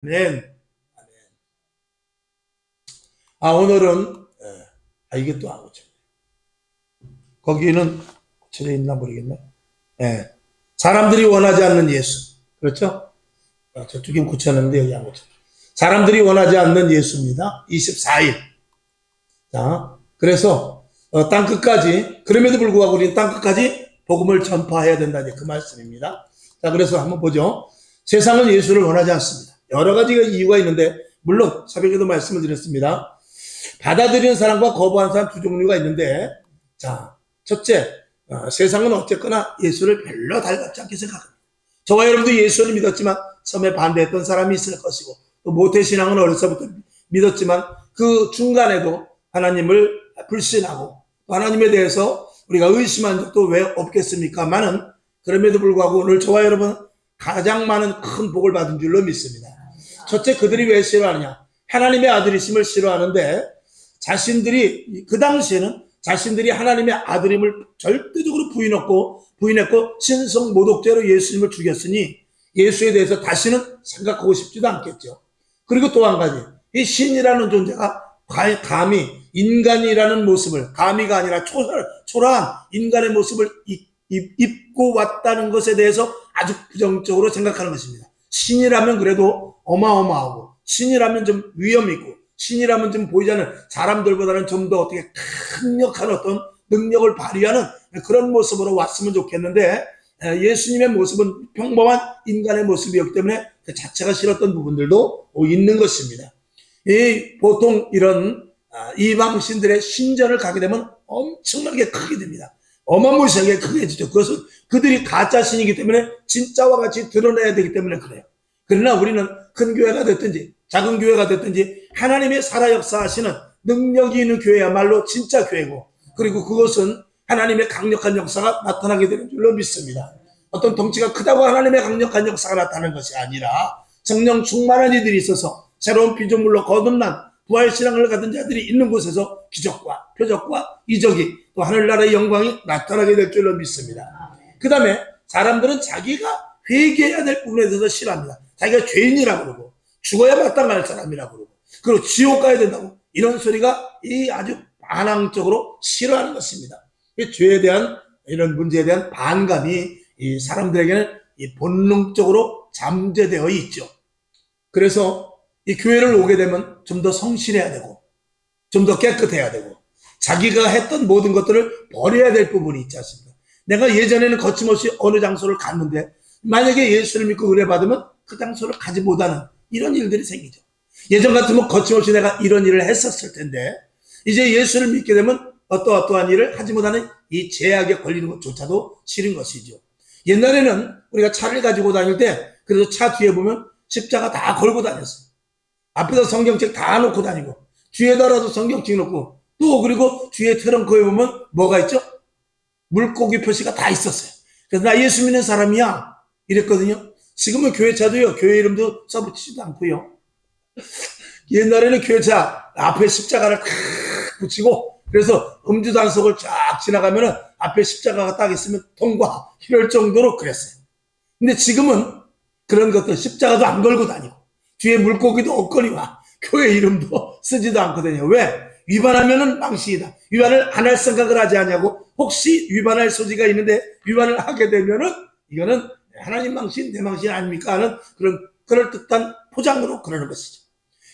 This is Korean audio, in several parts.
아멘. 오늘은 이게 또 안 고쳐. 거기는 고쳐져 있나 모르겠네. 사람들이 원하지 않는 예수. 그렇죠? 저쪽에 고쳤는데 여기 안 고쳐. 사람들이 원하지 않는 예수입니다. 24일. 자, 그래서 땅 끝까지, 그럼에도 불구하고 우리는 땅 끝까지 복음을 전파해야 된다는 그 말씀입니다. 자, 그래서 한번 보죠. 세상은 예수를 원하지 않습니다. 여러 가지 이유가 있는데, 물론 새벽에도 말씀을 드렸습니다. 받아들이는 사람과 거부하는 사람 두 종류가 있는데, 자, 첫째, 세상은 어쨌거나 예수를 별로 달갑지 않게 생각합니다. 저와 여러분도 예수를 믿었지만 처음에 반대했던 사람이 있을 것이고, 또 모태신앙은 어려서부터 믿었지만 그 중간에도 하나님을 불신하고 하나님에 대해서 우리가 의심한 적도 왜 없겠습니까만은, 그럼에도 불구하고 오늘 저와 여러분 가장 많은 큰 복을 받은 줄로 믿습니다. 첫째, 그들이 왜 싫어하느냐? 하나님의 아들이심을 싫어하는데, 자신들이 그 당시에는 자신들이 하나님의 아들임을 절대적으로 부인했고 신성 모독죄로 예수님을 죽였으니 예수에 대해서 다시는 생각하고 싶지도 않겠죠. 그리고 또 한 가지, 이 신이라는 존재가 감히 인간이라는 모습을, 감히가 아니라 초라한 인간의 모습을 입고 왔다는 것에 대해서 아주 부정적으로 생각하는 것입니다. 신이라면 그래도 어마어마하고, 신이라면 좀 위험 있고, 신이라면 좀 보이지 않는 사람들보다는 좀 더 어떻게 강력한 어떤 능력을 발휘하는 그런 모습으로 왔으면 좋겠는데, 예수님의 모습은 평범한 인간의 모습이었기 때문에 그 자체가 싫었던 부분들도 있는 것입니다. 보통 이런 이방신들의 신전을 가게 되면 엄청나게 크게 됩니다. 어마무시하게 크게 되죠. 그것은 그들이 가짜 신이기 때문에 진짜와 같이 드러내야 되기 때문에 그래요. 그러나 우리는 큰 교회가 됐든지 작은 교회가 됐든지 하나님의 살아 역사하시는 능력이 있는 교회야말로 진짜 교회고, 그리고 그것은 하나님의 강력한 역사가 나타나게 되는 줄로 믿습니다. 어떤 덩치가 크다고 하나님의 강력한 역사가 나타나는 것이 아니라 성령 충만한 이들이 있어서 새로운 피조물로 거듭난 부활신앙을 가진 자들이 있는 곳에서 기적과 표적과 이적이 또 하늘나라의 영광이 나타나게 될 줄로 믿습니다. 그 다음에 사람들은 자기가 회개해야 될 부분에 대해서 싫어합니다. 자기가 죄인이라고 그러고 죽어야 마땅할 사람이라고 그러고, 그리고 지옥 가야 된다고, 이런 소리가 아주 반항적으로 싫어하는 것입니다. 죄에 대한 이런 문제에 대한 반감이 이 사람들에게는 본능적으로 잠재되어 있죠. 그래서 이 교회를 오게 되면 좀 더 성실해야 되고 좀 더 깨끗해야 되고 자기가 했던 모든 것들을 버려야 될 부분이 있지 않습니까? 내가 예전에는 거침없이 어느 장소를 갔는데 만약에 예수를 믿고 은혜 받으면 그 장소를 가지 못하는 이런 일들이 생기죠. 예전 같으면 거침없이 내가 이런 일을 했었을 텐데 이제 예수를 믿게 되면 어떠한 일을 하지 못하는 이 제약에 걸리는 것조차도 싫은 것이죠. 옛날에는 우리가 차를 가지고 다닐 때 그래서 차 뒤에 보면 십자가 다 걸고 다녔어요. 앞에다 성경책 다 놓고 다니고 뒤에다라도 성경책 놓고, 또 그리고 뒤에 트렁크에 보면 뭐가 있죠? 물고기 표시가 다 있었어요. 그래서 나 예수 믿는 사람이야 이랬거든요. 지금은 교회차도요, 교회 이름도 써붙이지도 않고요. 옛날에는 교회차 앞에 십자가를 탁 붙이고, 그래서 음주 단속을 쫙 지나가면은 앞에 십자가가 딱 있으면 통과, 이럴 정도로 그랬어요. 근데 지금은 그런 것들 십자가도 안 걸고 다니고 뒤에 물고기도 없거니와 교회 이름도 쓰지도 않거든요. 왜? 위반하면은 망신이다. 위반을 안 할 생각을 하지 않냐고. 혹시 위반할 소지가 있는데 위반을 하게 되면은 이거는 하나님 망신, 내 망신 아닙니까 하는 그런 그럴듯한 포장으로 그러는 것이죠.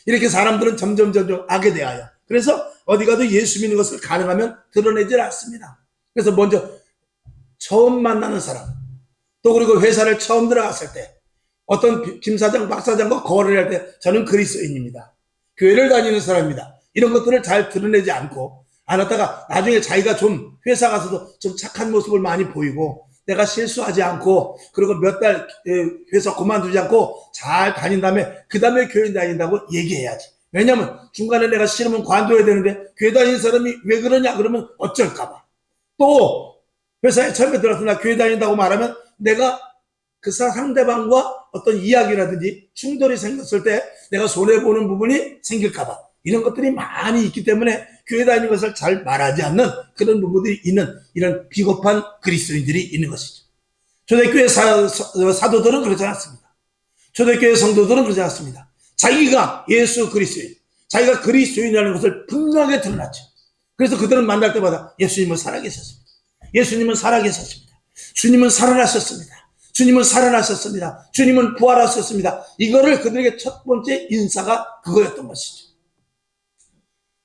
이렇게 사람들은 점점 악에 대하여, 그래서 어디 가도 예수 믿는 것을 가능하면 드러내질 않습니다. 그래서 먼저 처음 만나는 사람, 또 그리고 회사를 처음 들어갔을 때 어떤 김 사장, 박 사장과 거래를 할 때 저는 그리스도인입니다, 교회를 다니는 사람입니다, 이런 것들을 잘 드러내지 않고 안 하다가 나중에 자기가 좀 회사 가서도 좀 착한 모습을 많이 보이고 내가 실수하지 않고 그리고 몇 달 회사 그만두지 않고 잘 다닌 다음에 그 다음에 교회 다닌다고 얘기해야지. 왜냐하면 중간에 내가 싫으면 관둬야 되는데 교회 다니는 사람이 왜 그러냐 그러면 어쩔까봐. 또 회사에 처음에 들어서 나 교회 다닌다고 말하면 내가 그 상대방과 어떤 이야기라든지 충돌이 생겼을 때 내가 손해보는 부분이 생길까봐, 이런 것들이 많이 있기 때문에 교회 다니는 것을 잘 말하지 않는 그런 부분들이 있는 이런 비겁한 그리스도인들이 있는 것이죠. 초대교회 사도들은 그렇지 않습니다. 초대교회 성도들은 그렇지 않습니다. 자기가 예수 그리스도인, 자기가 그리스도인이라는 것을 분명하게 드러났죠. 그래서 그들은 만날 때마다 예수님은 살아계셨습니다. 예수님은 살아계셨습니다. 주님은 살아나셨습니다. 주님은 살아나셨습니다. 주님은 부활하셨습니다. 이거를 그들에게 첫 번째 인사가 그거였던 것이죠.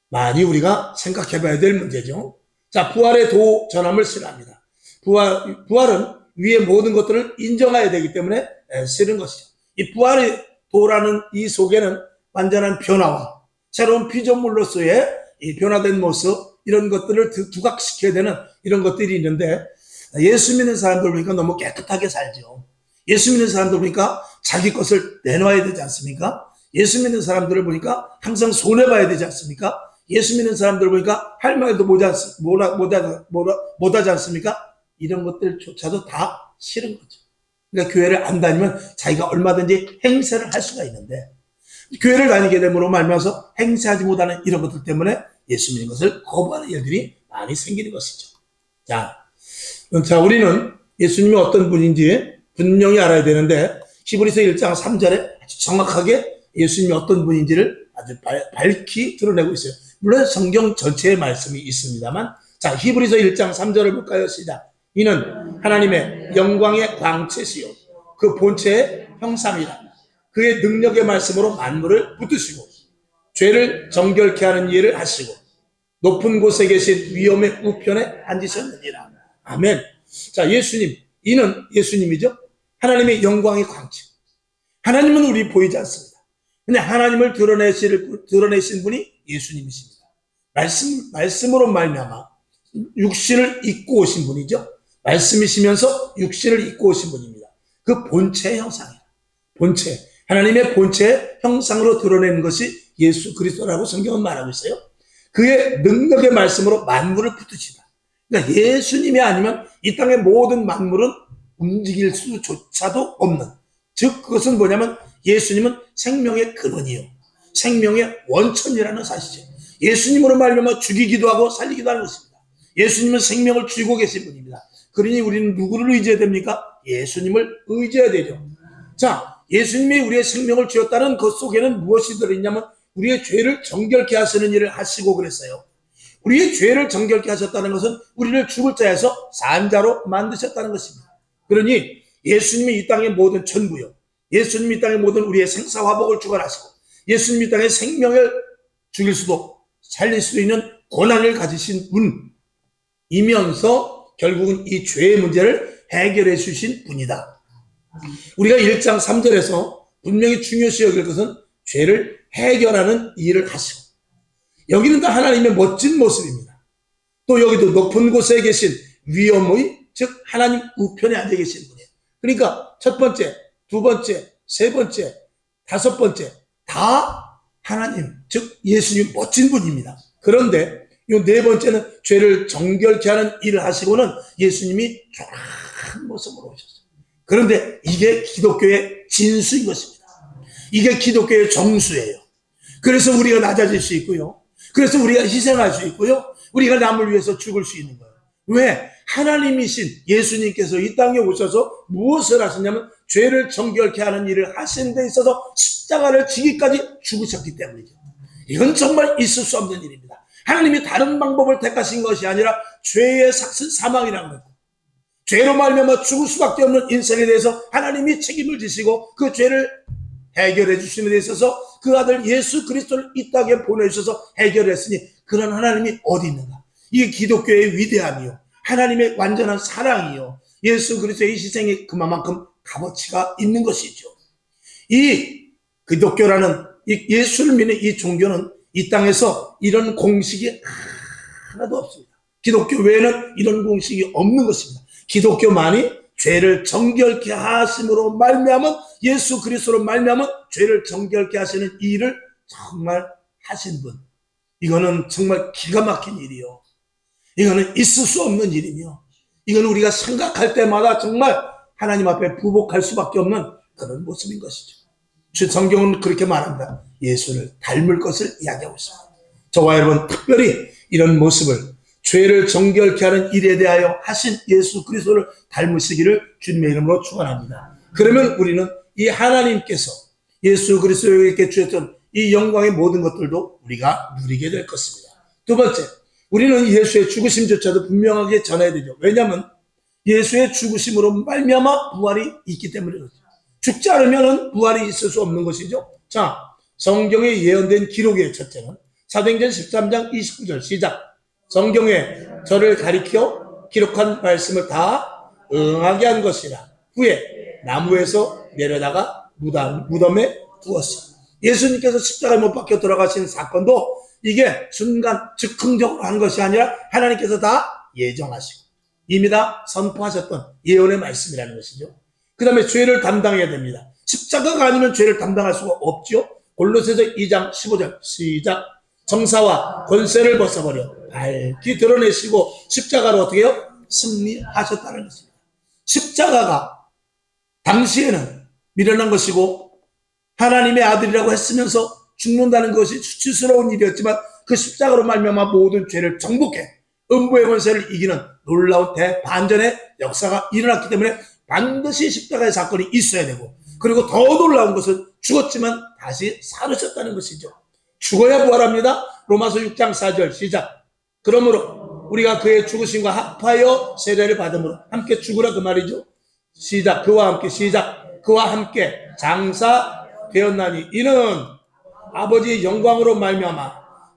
많이 우리가 생각해 봐야 될 문제죠. 자, 부활의 도 전함을 싫어합니다. 부활은 위의 모든 것들을 인정해야 되기 때문에 싫은 것이죠. 이 부활의 도라는 이 속에는 완전한 변화와 새로운 피조물로서의 이 변화된 모습, 이런 것들을 두각시켜야 되는 이런 것들이 있는데, 예수 믿는 사람들 보니까 너무 깨끗하게 살죠. 예수 믿는 사람들 보니까 자기 것을 내놔야 되지 않습니까? 예수 믿는 사람들을 보니까 항상 손해봐야 되지 않습니까? 예수 믿는 사람들 보니까 할 말도 못하지 않습니까? 이런 것들조차도 다 싫은 거죠. 그러니까 교회를 안 다니면 자기가 얼마든지 행세를 할 수가 있는데, 교회를 다니게 됨으로 말미암아서 행세하지 못하는 이런 것들 때문에 예수 믿는 것을 거부하는 일들이 많이 생기는 것이죠. 자, 우리는 예수님이 어떤 분인지 분명히 알아야 되는데, 히브리서 1장 3절에 아주 정확하게 예수님이 어떤 분인지를 아주 밝히 드러내고 있어요. 물론 성경 전체의 말씀이 있습니다만, 자, 히브리서 1장 3절을 볼까요? 시작. 이는 하나님의 영광의 광채시요 그 본체의 형상이라. 그의 능력의 말씀으로 만물을 붙드시고 죄를 정결케 하는 일을 하시고 높은 곳에 계신 위엄의 우편에 앉으셨느니라. 아멘. 자, 예수님, 이는 예수님이죠. 하나님의 영광의 광채. 하나님은 우리 보이지 않습니다. 근데 하나님을 드러내신 분이 예수님이십니다. 말씀으로 말미암아 육신을 입고 오신 분이죠. 말씀이시면서 육신을 입고 오신 분입니다. 그 본체의 형상이에요. 본체. 하나님의 본체의 형상으로 드러내는 것이 예수 그리스도라고 성경은 말하고 있어요. 그의 능력의 말씀으로 만물을 붙드시다. 그러니까 예수님이 아니면 이 땅의 모든 만물은 움직일 수조차도 없는, 즉 그것은 뭐냐면 예수님은 생명의 근원이요, 생명의 원천이라는 사실이죠. 예수님으로 말미암아 죽이기도 하고 살리기도 하는 것입니다. 예수님은 생명을 쥐고 계신 분입니다. 그러니 우리는 누구를 의지해야 됩니까? 예수님을 의지해야 되죠. 자, 예수님이 우리의 생명을 쥐었다는 것 속에는 무엇이 들어있냐면 우리의 죄를 정결케 하시는 일을 하시고 그랬어요. 우리의 죄를 정결케 하셨다는 것은 우리를 죽을 자에서 산 자로 만드셨다는 것입니다. 그러니 예수님이 이 땅의 모든 전부요, 예수님이 이 땅의 모든 우리의 생사화복을 주관하시고 예수님이 이 땅의 생명을 죽일 수도 살릴 수도 있는 권한을 가지신 분이면서 결국은 이 죄의 문제를 해결해 주신 분이다. 우리가 1장 3절에서 분명히 중요시 여길 것은 죄를 해결하는 일을 하시고, 여기는 다 하나님의 멋진 모습입니다. 또 여기도 높은 곳에 계신 위엄의, 즉 하나님 우편에 앉아 계신 분이에요. 그러니까 첫 번째, 두 번째, 세 번째, 다섯 번째 다 하나님, 즉 예수님 멋진 분입니다. 그런데 이 네 번째는 죄를 정결케 하는 일을 하시고는 예수님이 초라한 모습으로 오셨어요. 그런데 이게 기독교의 진수인 것입니다. 이게 기독교의 정수예요. 그래서 우리가 낮아질 수 있고요, 그래서 우리가 희생할 수 있고요, 우리가 남을 위해서 죽을 수 있는 거예요. 왜? 하나님이신 예수님께서 이 땅에 오셔서 무엇을 하셨냐면 죄를 정결케 하는 일을 하신 데 있어서 십자가를 지기까지 죽으셨기 때문이죠. 이건 정말 있을 수 없는 일입니다. 하나님이 다른 방법을 택하신 것이 아니라 죄의 사망이라는 거예요. 죄로 말미암아 죽을 수밖에 없는 인생에 대해서 하나님이 책임을 지시고 그 죄를 해결해 주시는 데 있어서 그 아들 예수 그리스도를 이 땅에 보내주셔서 해결했으니 그런 하나님이 어디 있는가? 이게 기독교의 위대함이요, 하나님의 완전한 사랑이요, 예수 그리스도의 희생이 그만큼 값어치가 있는 것이죠. 이 기독교라는 이 예수를 믿는 이 종교는 이 땅에서 이런 공식이 하나도 없습니다. 기독교 외에는 이런 공식이 없는 것입니다. 기독교만이 죄를 정결케 하심으로 말미암은, 예수 그리스도로 말미암은 죄를 정결케 하시는 일을 정말 하신 분, 이거는 정말 기가 막힌 일이요, 이거는 있을 수 없는 일이며, 이건 우리가 생각할 때마다 정말 하나님 앞에 부복할 수밖에 없는 그런 모습인 것이죠. 성경은 그렇게 말합니다. 예수를 닮을 것을 이야기하고 있습니다. 저와 여러분 특별히 이런 모습을, 죄를 정결케 하는 일에 대하여 하신 예수 그리스도를 닮으시기를 주님의 이름으로 축원합니다. 그러면 우리는 이 하나님께서 예수 그리스도에게 주셨던 이 영광의 모든 것들도 우리가 누리게 될 것입니다. 두 번째, 우리는 예수의 죽으심조차도 분명하게 전해야 되죠. 왜냐하면 예수의 죽으심으로 말미암아 부활이 있기 때문에 그렇죠. 죽지 않으면 부활이 있을 수 없는 것이죠. 자, 성경에 예언된 기록의 첫째는 사도행전 13장 29절 시작. 성경에 저를 가리켜 기록한 말씀을 다 응하게 한 것이라. 후에 나무에서 내려다가 무덤에 두었어. 예수님께서 십자가에 못 박혀 돌아가신 사건도 이게 순간 즉흥적으로 한 것이 아니라 하나님께서 다 예정하시고 이미 다 선포하셨던 예언의 말씀이라는 것이죠. 그 다음에 죄를 담당해야 됩니다. 십자가가 아니면 죄를 담당할 수가 없죠. 골로새서 2장 15절 시작. 정사와 권세를 벗어버려 밝히 드러내시고 십자가로 어떻게 해요? 승리하셨다는 것입니다. 십자가가 당시에는 미련한 것이고 하나님의 아들이라고 했으면서 죽는다는 것이 수치스러운 일이었지만 그 십자가로 말미암아 모든 죄를 정복해 음부의 권세를 이기는 놀라운 대반전의 역사가 일어났기 때문에 반드시 십자가의 사건이 있어야 되고, 그리고 더 놀라운 것은 죽었지만 다시 살으셨다는 것이죠. 죽어야 부활합니다. 로마서 6장 4절 시작. 그러므로 우리가 그의 죽으심과 합하여 세례를 받음으로 함께 죽으라 그 말이죠. 시작. 그와 함께 시작. 그와 함께 장사되었나니 이는 아버지의 영광으로 말미암아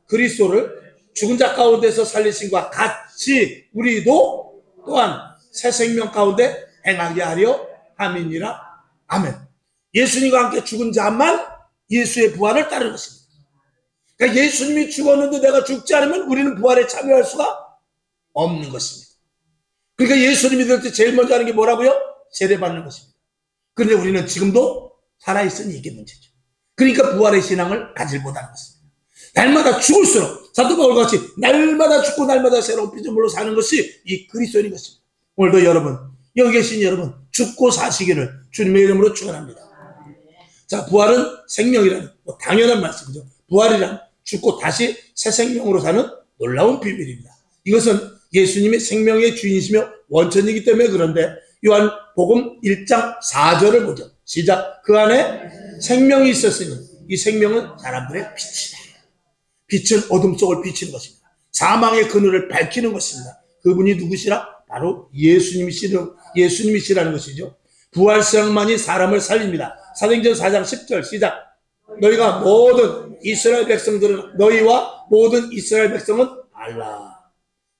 그리스도를 죽은 자 가운데서 살리신과 같이 우리도 또한 새 생명 가운데 행하게 하려 함이니라. 아멘. 예수님과 함께 죽은 자만 예수의 부활을 따르는 것입니다. 그러니까 예수님이 죽었는데 내가 죽지 않으면 우리는 부활에 참여할 수가 없는 것입니다. 그러니까 예수님이 될 때 제일 먼저 하는 게 뭐라고요? 세례받는 것입니다. 그런데 우리는 지금도 살아있으니 이게 문제죠. 그러니까 부활의 신앙을 가질 못하는 것입니다. 날마다 죽을수록 사도 바울같이 날마다 죽고 날마다 새로운 피조물로 사는 것이 이 그리스도인 것입니다. 오늘도 여러분, 여기 계신 여러분, 죽고 사시기를 주님의 이름으로 축원합니다. 자, 부활은 생명이라는 당연한 말씀이죠. 부활이란 죽고 다시 새 생명으로 사는 놀라운 비밀입니다. 이것은 예수님이 생명의 주인이시며 원천이기 때문에 그런데 요한복음 1장 4절을 보죠. 시작. 그 안에 생명이 있었으니 이 생명은 사람들의 빛이다. 빛은 어둠 속을 비치는 것입니다. 사망의 그늘을 밝히는 것입니다. 그분이 누구시라? 바로 예수님이시라는 것이죠. 부활성만이 사람을 살립니다. 사도행전 4장 10절 시작. 너희가 모든 이스라엘 백성들은 너희와 모든 이스라엘 백성은 알라.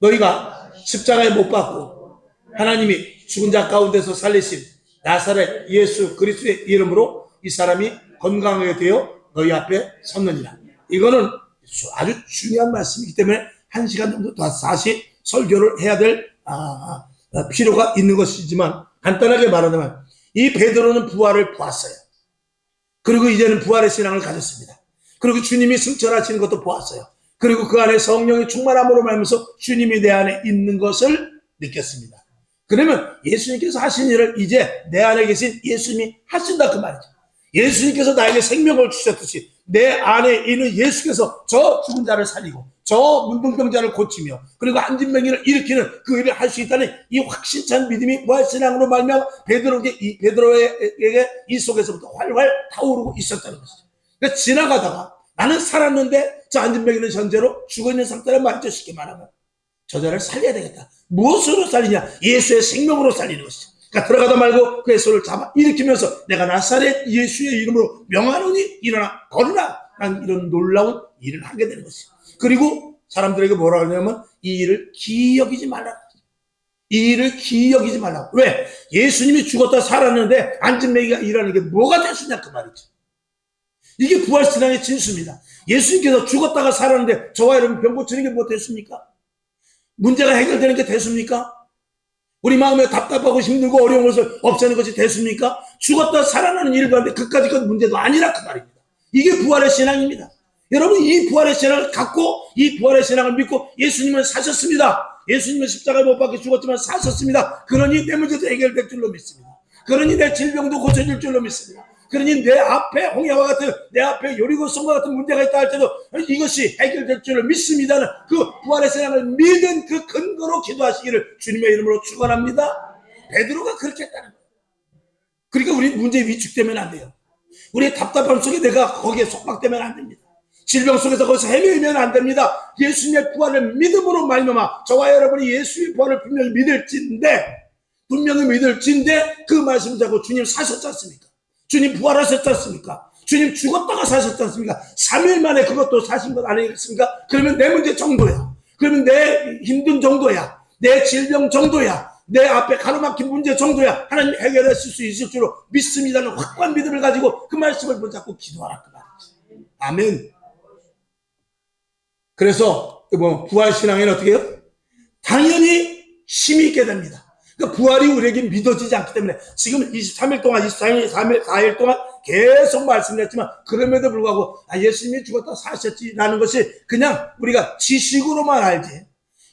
너희가 십자가에 못 박고 하나님이 죽은 자 가운데서 살리신 나사렛 예수 그리스도의 이름으로 이 사람이 건강하게 되어 너희 앞에 섰느니라. 이거는 아주 중요한 말씀이기 때문에 1시간 정도 다시 설교를 해야 될 필요가 있는 것이지만 간단하게 말하자면 이 베드로는 부활을 보았어요. 그리고 이제는 부활의 신앙을 가졌습니다. 그리고 주님이 승천하시는 것도 보았어요. 그리고 그 안에 성령이 충만함으로 말하면서 주님이 내 안에 있는 것을 느꼈습니다. 그러면 예수님께서 하신 일을 이제 내 안에 계신 예수님이 하신다 그 말이죠. 예수님께서 나에게 생명을 주셨듯이 내 안에 있는 예수께서 저 죽은 자를 살리고 저 문둥병자를 고치며 그리고 안진병이를 일으키는 그 일을 할 수 있다는 이 확신찬 믿음이 부활신앙으로 말미암아 베드로에게 이 속에서부터 활활 타오르고 있었다는 것이죠. 그러니까 지나가다가 나는 살았는데 저 안진병이는 현재로 죽어있는 상태란 말이죠. 쉽게 말하면 저 자를 살려야 되겠다. 무엇으로 살리냐? 예수의 생명으로 살리는 것이죠. 그러니까 들어가다 말고 그의 손을 잡아 일으키면서 내가 나사렛 예수의 이름으로 명하노니 일어나 걸으라 라는 이런 놀라운 일을 하게 되는 것이죠. 그리고 사람들에게 뭐라 하냐면 이 일을 기이 여기지 말라고. 이 일을 기이 여기지 말라고. 왜? 예수님이 죽었다 살았는데 안진뱅이가 일하는 게 뭐가 됐으냐 그 말이죠. 이게 부활신앙의 진수입니다. 예수님께서 죽었다가 살았는데 저와 여러분 병 고치는 게 뭐 됐습니까? 문제가 해결되는 게 됐습니까? 우리 마음에 답답하고 힘들고 어려운 것을 없애는 것이 됐습니까? 죽었다 살아나는 일을 하는데 그까짓 건 문제도 아니라 그 말입니다. 이게 부활의 신앙입니다. 여러분 이 부활의 신앙을 갖고 이 부활의 신앙을 믿고 예수님은 사셨습니다. 예수님은 십자가에 못 박혀 죽었지만 사셨습니다. 그러니 내 문제도 해결될 줄로 믿습니다. 그러니 내 질병도 고쳐질 줄로 믿습니다. 그러니 내 앞에 홍해와 같은 내 앞에 여리고성과 같은 문제가 있다 할 때도 이것이 해결될 줄로 믿습니다는 그 부활의 신앙을 믿은 그 근거로 기도하시기를 주님의 이름으로 축원합니다. 베드로가 그렇게 했다는 거예요. 그러니까 우리 문제에 위축되면 안 돼요. 우리의 답답함 속에 내가 거기에 속박되면 안 됩니다. 질병 속에서 거기서 헤매면 안 됩니다. 예수님의 부활을 믿음으로 말미암아 저와 여러분이 예수의 부활을 분명히 믿을진데 그 말씀을 자고 주님 사셨지 않습니까? 주님 부활하셨지 않습니까? 주님 죽었다가 사셨지 않습니까? 3일 만에 그것도 사신 것 아니겠습니까? 그러면 내 문제 정도야. 그러면 내 힘든 정도야. 내 질병 정도야. 내 앞에 가로막힌 문제 정도야. 하나님 해결하실 수 있을 줄로 믿습니다는 확고한 믿음을 가지고 그 말씀을 붙잡고 기도하라 그 말이지. 아멘. 그래서 부활신앙에는 어떻게 해요? 당연히 힘이 있게 됩니다. 그러니까 부활이 우리에게 믿어지지 않기 때문에 지금 23일 동안 4일 동안 계속 말씀드렸지만 그럼에도 불구하고 예수님이 죽었다 사셨지라는 것이 그냥 우리가 지식으로만 알지,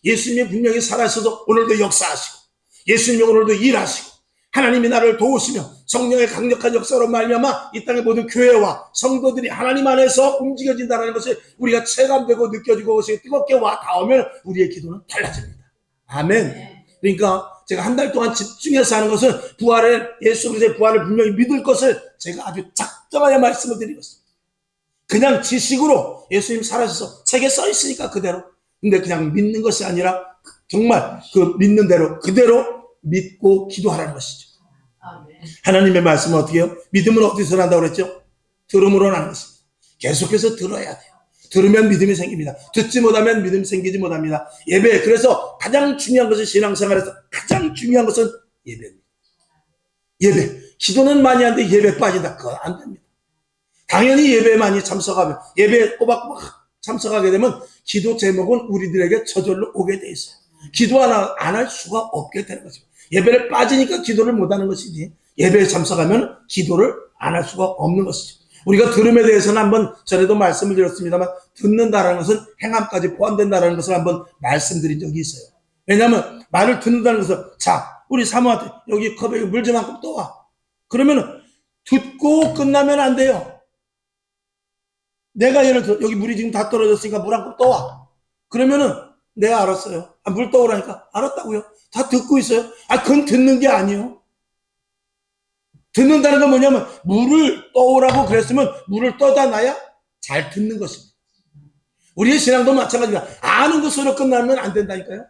예수님이 분명히 살아셔서 오늘도 역사하시고 예수님이 오늘도 일하시고 하나님이 나를 도우시며 성령의 강력한 역사로 말미암아 이 땅의 모든 교회와 성도들이 하나님 안에서 움직여진다는 것이 우리가 체감되고 느껴지고 그것이 뜨겁게 와 닿으면 우리의 기도는 달라집니다. 아멘. 그러니까 제가 한 달 동안 집중해서 하는 것은 예수 그리스도의 부활을 분명히 믿을 것을 제가 아주 작정하게 말씀을 드리고 있습니다. 그냥 지식으로 예수님 살아셔서 책에 써 있으니까 그대로, 근데 그냥 믿는 것이 아니라 정말 그 믿는 대로 그대로 믿고 기도하라는 것이죠. 하나님의 말씀은 어떻게 해요? 믿음은 어디서 난다고 그랬죠? 들음으로 나는 것입니다. 계속해서 들어야 돼요. 들으면 믿음이 생깁니다. 듣지 못하면 믿음이 생기지 못합니다. 예배, 그래서 가장 중요한 것은 신앙생활에서 가장 중요한 것은 예배입니다. 예배. 기도는 많이 하는데 예배 빠진다. 그건 안 됩니다. 당연히 예배에 많이 참석하면, 예배에 꼬박꼬박 참석하게 되면 기도 제목은 우리들에게 저절로 오게 돼 있어요. 기도 안 할 수가 없게 되는 것입니다. 예배를 빠지니까 기도를 못하는 것이지, 예배에 참석하면 기도를 안 할 수가 없는 것이죠. 우리가 들음에 대해서는 한번 전에도 말씀을 드렸습니다만, 듣는다라는 것은 행함까지 포함된다라는 것을 한번 말씀드린 적이 있어요. 왜냐하면 말을 듣는다는 것은, 자, 우리 사모한테 여기 컵에 물 좀 한 컵 떠와. 그러면은 듣고 끝나면 안 돼요. 내가 예를 들어 여기 물이 지금 다 떨어졌으니까 물 한 컵 떠와. 그러면은 내가 알았어요. 물 떠오라니까 알았다고요. 다 듣고 있어요. 그건 듣는 게 아니에요. 듣는다는 건 뭐냐면 물을 떠오라고 그랬으면 물을 떠다 놔야 잘 듣는 것입니다. 우리의 신앙도 마찬가지입니다. 아는 것으로 끝나면 안 된다니까요.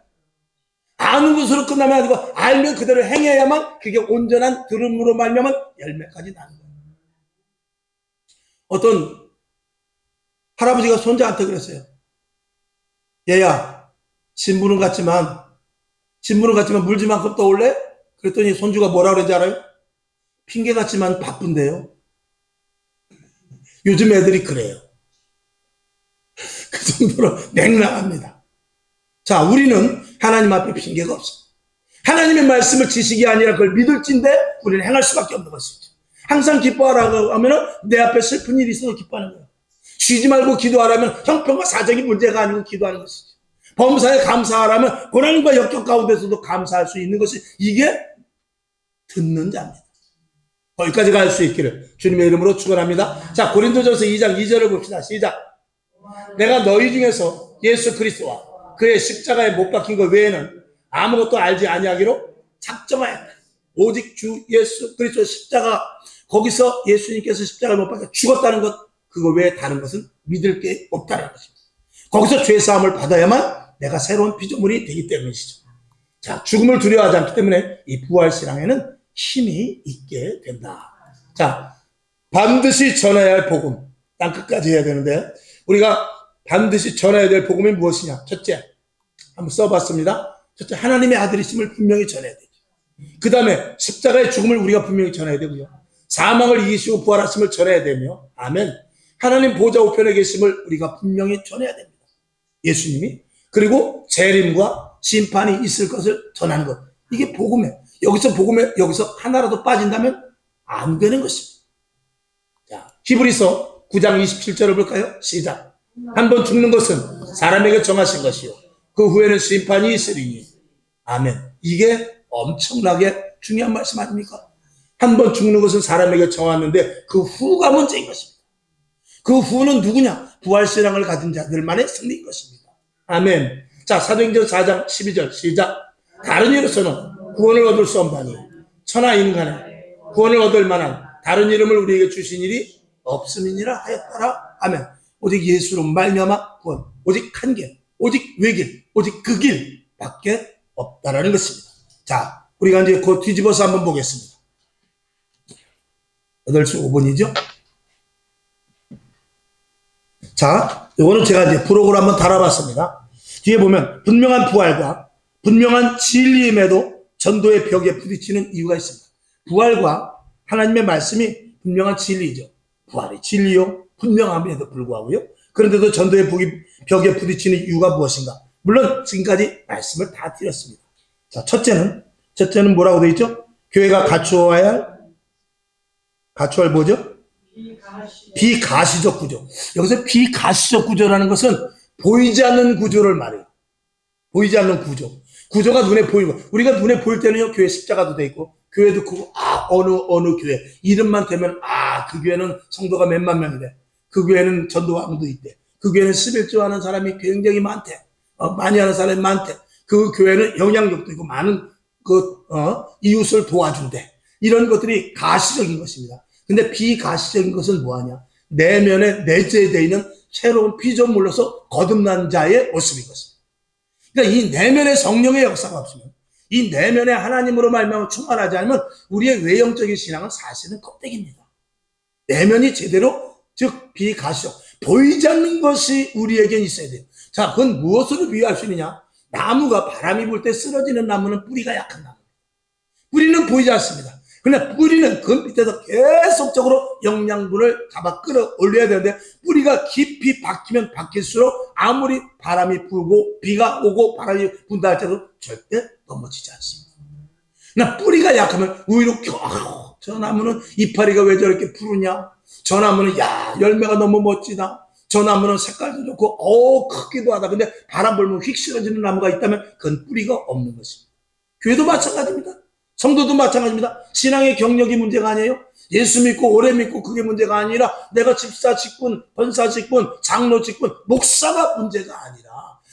아는 것으로 끝나면 안 되고 알면 그대로 행해야만 그게 온전한 들음으로 말미암은 열매까지 나는 거예요. 어떤 할아버지가 손자한테 그랬어요. 얘야, 신부는 같지만 물 좀 한 컵 떠올래? 그랬더니 손주가 뭐라 그러는지 알아요? 핑계 같지만 바쁜데요. 요즘 애들이 그래요. 그 정도로 냉랭합니다. 자, 우리는 하나님 앞에 핑계가 없어. 하나님의 말씀을 지식이 아니라 그걸 믿을진데 우리는 행할 수밖에 없는 것이죠. 항상 기뻐하라고 하면 내 앞에 슬픈 일이 있어서 기뻐하는 거예요. 쉬지 말고 기도하라면 형편과 사정이 문제가 아니고 기도하는 것이죠. 범사에 감사하라면 고난과 역경 가운데서도 감사할 수 있는 것이, 이게 듣는 자입니다. 거기까지 갈 수 있기를 주님의 이름으로 축원합니다. 자, 고린도전서 2장 2절을 봅시다. 시작. 내가 너희 중에서 예수 그리스도와 그의 십자가에 못 박힌 것 외에는 아무것도 알지 아니하기로 작정하였다. 오직 주 예수 그리스도 십자가, 거기서 예수님께서 십자가에 못 박혀 죽었다는 것, 그거 외에 다른 것은 믿을 게 없다는 것입니다. 거기서 죄사함을 받아야만 내가 새로운 피조물이 되기 때문이시죠. 자, 죽음을 두려워하지 않기 때문에 이 부활신앙에는 힘이 있게 된다. 자, 반드시 전해야 할 복음, 땅 끝까지 해야 되는데 우리가 반드시 전해야 될 복음이 무엇이냐? 첫째, 한번 써봤습니다. 첫째, 하나님의 아들이심을 분명히 전해야 되죠. 그 다음에 십자가의 죽음을 우리가 분명히 전해야 되고요. 사망을 이기시고 부활하심을 전해야 되며, 아멘. 하나님 보좌 우편에 계심을 우리가 분명히 전해야 됩니다. 예수님이. 그리고 재림과 심판이 있을 것을 전하는 것. 이게 복음이에요. 여기서 하나라도 빠진다면 안 되는 것입니다. 자, 히브리서 9장 27절을 볼까요? 시작. 한번 죽는 것은 사람에게 정하신 것이요, 그 후에는 심판이 있으리니. 아멘. 이게 엄청나게 중요한 말씀 아닙니까? 한번 죽는 것은 사람에게 정하는데 그 후가 문제인 것입니다. 그 후는 누구냐? 부활신앙을 가진 자들만의 승리인 것입니다. 아멘. 자, 사도행전 4장 12절 시작. 다른 이로서는 구원을 얻을 수 없나니 천하 인간에 구원을 얻을 만한 다른 이름을 우리에게 주신 일이 없음이니라 하였더라. 아멘. 오직 예수로 말미암아 구원. 오직 한 길, 오직 외길, 오직 그 길밖에 없다라는 것입니다. 자, 우리가 이제 그 뒤집어서 한번 보겠습니다. 8시 5분이죠? 자, 이거는 제가 이제 브로그를 한번 달아봤습니다. 뒤에 보면 분명한 부활과 분명한 진리임에도 전도의 벽에 부딪히는 이유가 있습니다. 부활과 하나님의 말씀이 분명한 진리죠. 부활이 진리요, 분명함에도 불구하고요. 그런데도 전도의 벽에 부딪히는 이유가 무엇인가? 물론 지금까지 말씀을 다 드렸습니다. 자, 첫째는 뭐라고 되어 있죠? 교회가 갖추어야 할 뭐죠? 비가시적 구조. 여기서 비가시적 구조라는 것은 보이지 않는 구조를 말해요. 보이지 않는 구조. 구조가 눈에 보이고, 우리가 눈에 보일 때는요, 교회 십자가도 돼 있고, 교회도 크고, 어느 교회. 이름만 되면, 그 교회는 성도가 몇만 명이래. 그 교회는 전도왕도 있대. 그 교회는 11조 하는 사람이 굉장히 많대. 많이 하는 사람이 많대. 그 교회는 영향력도 있고, 많은 이웃을 도와준대. 이런 것들이 가시적인 것입니다. 근데 비가시적인 것은 뭐하냐? 내면에 내재되어 있는 새로운 피조물로서 거듭난 자의 모습인 것입니다. 그러니까 이 내면의 성령의 역사가 없으면, 이 내면에 하나님으로 말미암아 충만하지 않으면 우리의 외형적인 신앙은 사실은 껍데기입니다. 내면이 제대로, 즉 비가시적, 보이지 않는 것이 우리에게 있어야 돼요. 자, 그건 무엇으로 비유할 수 있느냐? 나무가 바람이 불 때 쓰러지는 나무는 뿌리가 약한 나무입니다. 뿌리는 보이지 않습니다. 그러나 뿌리는 그 밑에서 계속적으로 영양분을 잡아 끌어올려야 되는데, 뿌리가 깊이 박히면 박힐수록 아무리 바람이 불고 비가 오고 바람이 분다 할때도 절대 넘어지지 않습니다. 그러나 뿌리가 약하면 오히려 저 나무는 이파리가 왜 저렇게 푸르냐? 저 나무는 열매가 너무 멋지다. 저 나무는 색깔도 좋고 크기도 하다. 근데 바람 불면 휙 쓰러지는 나무가 있다면 그건 뿌리가 없는 것입니다. 교회도 마찬가지입니다. 성도도 마찬가지입니다. 신앙의 경력이 문제가 아니에요. 예수 믿고 오래 믿고 그게 문제가 아니라 내가 집사 직분, 권사 직분, 장로 직분, 목사가 문제가 아니라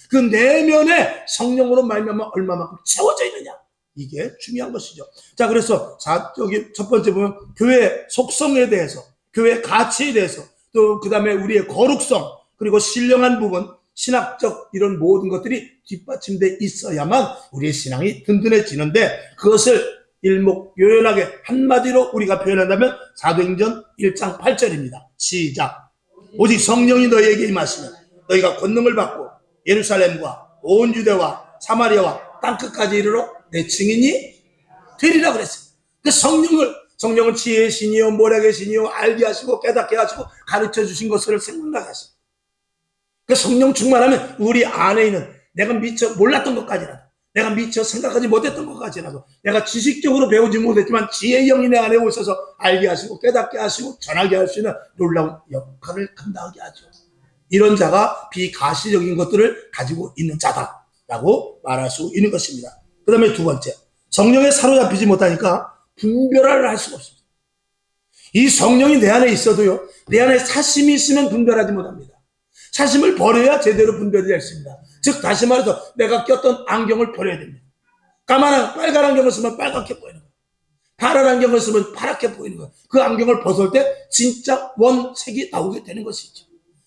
그 내면에 성령으로 말미암아 얼마만큼 채워져 있느냐, 이게 중요한 것이죠. 자, 그래서 여기 첫 번째 보면 교회의 속성에 대해서, 교회의 가치에 대해서, 또 그 다음에 우리의 거룩성, 그리고 신령한 부분, 신학적 이런 모든 것들이 뒷받침돼 있어야만 우리의 신앙이 든든해지는데, 그것을 일목요연하게 한마디로 우리가 표현한다면 사도행전 1장 8절입니다. 시작. 오직 성령이 너희에게 임하시면 너희가 권능을 받고 예루살렘과 온 유대와 사마리아와 땅끝까지 이르러 내 증인이 되리라 그랬어요. 그 성령은 지혜의 신이요 모략의 신이요 알게 하시고 깨닫게 하시고 가르쳐 주신 것을 생각나게 하십니다. 그 성령 충만하면 우리 안에 있는 내가 미처 몰랐던 것까지라도, 내가 미처 생각하지 못했던 것까지라도, 내가 지식적으로 배우지 못했지만 지혜의 영이 내 안에 오셔서 알게 하시고 깨닫게 하시고 전하게 할 수 있는 놀라운 역할을 감당하게 하죠. 이런 자가 비가시적인 것들을 가지고 있는 자다라고 말할 수 있는 것입니다. 그 다음에 두 번째, 성령에 사로잡히지 못하니까 분별을 할 수가 없습니다. 이 성령이 내 안에 있어도요, 내 안에 사심이 있으면 분별하지 못합니다. 사심을 버려야 제대로 분별이 됐습니다. 즉 다시 말해서 내가 꼈던 안경을 버려야 됩니다. 빨간 안경을 쓰면 빨갛게 보이는 거예요. 파란 안경을 쓰면 파랗게 보이는 거예요. 그 안경을 벗을 때 진짜 원색이 나오게 되는 것이죠.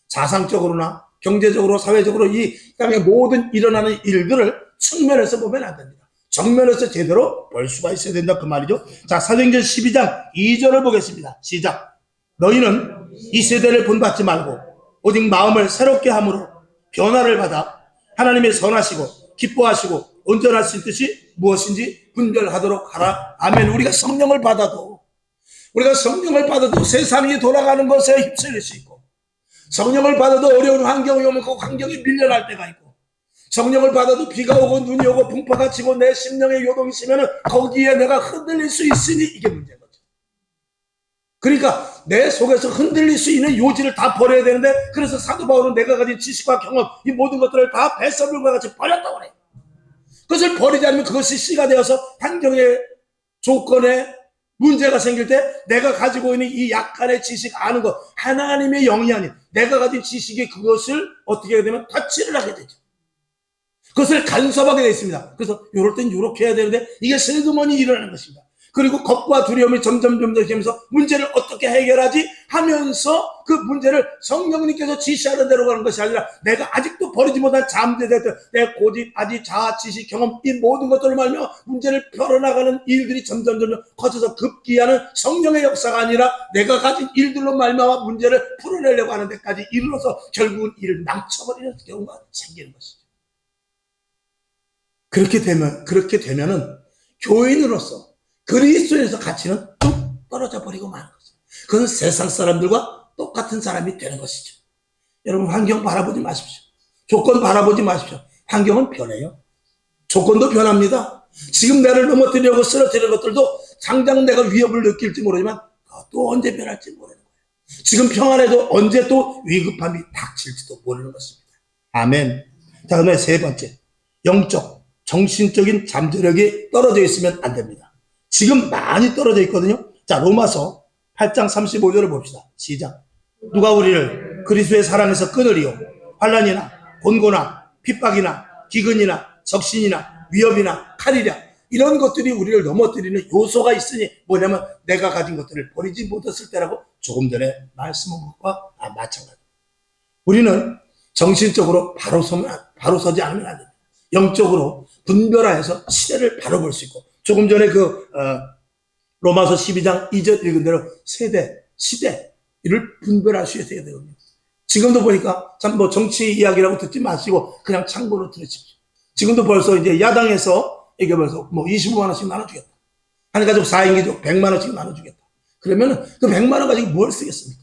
사상적으로나 경제적으로 사회적으로 이 땅의 모든 일어나는 일들을 측면에서 보면 안 됩니다. 정면에서 제대로 볼 수가 있어야 된다, 그 말이죠. 자, 사도행전 12장 2절을 보겠습니다. 시작. 너희는 이 세대를 본받지 말고 오직 마음을 새롭게 함으로 변화를 받아 하나님의 선하시고 기뻐하시고 온전하신 뜻이 무엇인지 분별하도록 하라. 아멘. 우리가 성령을 받아도 세상이 돌아가는 것에 휩쓸릴 수 있고, 성령을 받아도 어려운 환경이 오면 그 환경이 밀려날 때가 있고, 성령을 받아도 비가 오고 눈이 오고 풍파가 치고 내 심령에 요동이 있으면 거기에 내가 흔들릴 수 있으니 이게 문제인 거죠. 그러니까 내 속에서 흔들릴 수 있는 요지를 다 버려야 되는데, 그래서 사도 바울은 내가 가진 지식과 경험, 이 모든 것들을 다 뱃사물과 같이 버렸다고 그래요. 그것을 버리지 않으면 그것이 씨가 되어서 환경의 조건에 문제가 생길 때 내가 가지고 있는 이 약간의 지식, 아는 것, 하나님의 영이 아닌 내가 가진 지식이 그것을 어떻게 하게 되면 터치를 하게 되죠. 그것을 간섭하게 되어 있습니다. 그래서 이럴 땐 이렇게 해야 되는데 이게 슬그머니 일어나는 것입니다. 그리고 겁과 두려움이 점점 생기면서 문제를 어떻게 해결하지 하면서 그 문제를 성령님께서 지시하는 대로 가는 것이 아니라 내가 아직도 버리지 못한 잠재됐던 내 고집, 아지, 자아, 지식, 경험 이 모든 것들을 말며 문제를 풀어나가는 일들이 점점 커져서 급기야는 성령의 역사가 아니라 내가 가진 일들로 말미암아 문제를 풀어내려고 하는 데까지 이르러서 결국은 이를 망쳐버리는 경우가 생기는 것이죠. 그렇게 되면은 교인으로서 그리스도에서 가치는 뚝 떨어져 버리고 마는 거죠. 그건 세상 사람들과 똑같은 사람이 되는 것이죠. 여러분 환경 바라보지 마십시오. 조건 바라보지 마십시오. 환경은 변해요. 조건도 변합니다. 지금 나를 넘어뜨리려고 쓰러뜨리는 것들도 당장 내가 위협을 느낄지 모르지만 또 언제 변할지 모르는 거예요. 지금 평안해도 언제 또 위급함이 닥칠지도 모르는 것입니다. 아멘. 자, 그다음에 세 번째, 영적, 정신적인 잠재력이 떨어져 있으면 안 됩니다. 지금 많이 떨어져 있거든요. 자, 로마서 8장 35절을 봅시다. 시작. 누가 우리를 그리스도의 사랑에서 끊으리요? 환난이나 곤고나 핍박이나 기근이나 적신이나 위협이나 칼이랴. 이런 것들이 우리를 넘어뜨리는 요소가 있으니 뭐냐면 내가 가진 것들을 버리지 못했을 때라고 조금 전에 말씀한 것과 마찬가지입니다. 우리는 정신적으로 바로 서지 않으면 안 됩니다. 영적으로 분별하여서 시대를 바로 볼 수 있고, 조금 전에 로마서 12장 2절 읽은 대로 세대, 시대를 분별할 수 있어야 되거든요. 지금도 보니까 참 정치 이야기라고 듣지 마시고 그냥 참고로 들으십시오. 지금도 벌써 이제 야당에서 이게 벌써 25만 원씩 나눠주겠다. 한 가족 4인 기족 100만 원씩 나눠주겠다. 그러면은 그 100만 원 가지고 뭘 쓰겠습니까?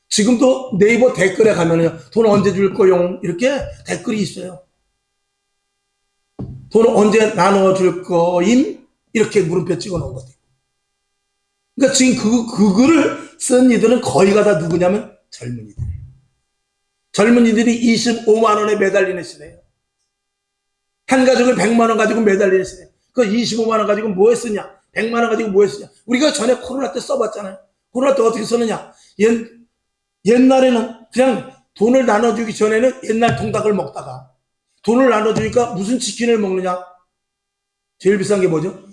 지금도 네이버 댓글에 가면은요, 돈 언제 줄 거용? 이렇게 댓글이 있어요. 돈 언제 나눠줄 거임? 이렇게 물음표 찍어 놓은 것도 있고. 그러니까 지금 그 글을 쓴 이들은 거의가 다 누구냐면 젊은이들이에요. 젊은이들이 25만 원에 매달리는 시대예요. 한 가족을 100만 원 가지고 매달리는 시대예요. 그 25만 원 가지고 뭐 했으냐? 100만 원 가지고 뭐 했으냐? 우리가 전에 코로나 때 써봤잖아요. 코로나 때 어떻게 썼느냐? 옛날에는 그냥 돈을 나눠주기 전에는 옛날 통닭을 먹다가 돈을 나눠주니까 무슨 치킨을 먹느냐? 제일 비싼 게 뭐죠?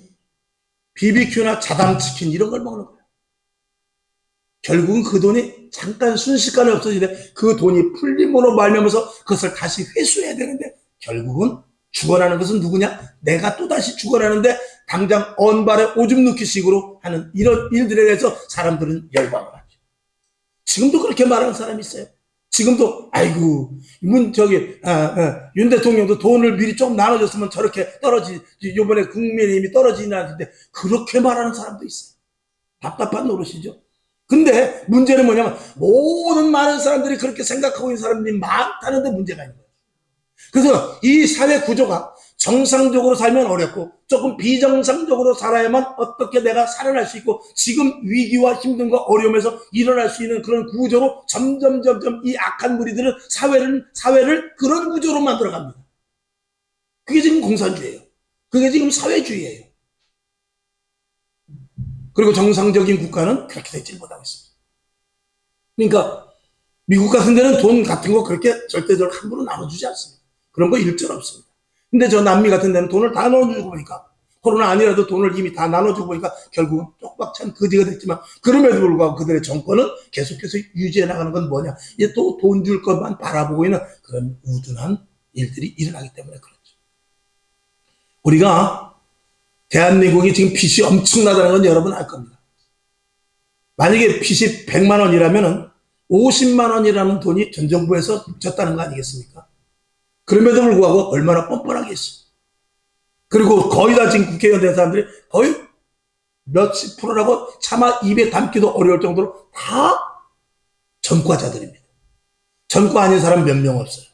BBQ나 자담치킨 이런 걸 먹는 거예요. 결국은 그 돈이 잠깐 순식간에 없어지는데 그 돈이 풀림으로 말미암아서 그것을 다시 회수해야 되는데 결국은 죽어나는 것은 누구냐? 내가 또다시 죽어나는데 당장 언발에 오줌 넣기 식으로 하는 이런 일들에 대해서 사람들은 열광을 하죠. 지금도 그렇게 말하는 사람이 있어요. 지금도 아이고 윤 대통령도 돈을 미리 좀 나눠줬으면 저렇게 이번에 국민의힘이 떨어지나 하는데 그렇게 말하는 사람도 있어요. 답답한 노릇이죠. 근데 문제는 뭐냐면 모든 많은 사람들이 그렇게 생각하고 있는 사람들이 많다는데 문제가 있는 거예요. 그래서 이 사회 구조가 정상적으로 살면 어렵고 조금 비정상적으로 살아야만 어떻게 내가 살아날 수 있고 지금 위기와 힘듦과 어려움에서 일어날 수 있는 그런 구조로 점점 이 악한 무리들은 사회를 그런 구조로 만들어갑니다. 그게 지금 공산주의예요. 그게 지금 사회주의예요. 그리고 정상적인 국가는 그렇게 되지 못하고 있습니다. 그러니까 미국 같은 데는 돈 같은 거 그렇게 절대적으로 함부로 나눠주지 않습니다. 그런 거 일절 없습니다. 근데 저 남미 같은 데는 돈을 다 나눠주고 보니까 코로나 아니라도 돈을 이미 다 나눠주고 보니까 결국은 쪽박 찬 거지가 됐지만 그럼에도 불구하고 그들의 정권은 계속해서 유지해 나가는 건 뭐냐? 이제 또 돈 줄 것만 바라보고 있는 그런 우둔한 일들이 일어나기 때문에 그렇죠. 우리가 대한민국이 지금 빚이 엄청나다는 건 여러분 알 겁니다. 만약에 빚이 100만 원이라면 50만 원이라는 돈이 전 정부에서 줬다는 거 아니겠습니까? 그럼에도 불구하고 얼마나 뻔뻔하게 했어요. 그리고 거의 다 지금 국회의원 된 사람들이 거의 몇십 프로라고 차마 입에 담기도 어려울 정도로 다 전과자들입니다. 전과 아닌 사람 몇 명 없어요.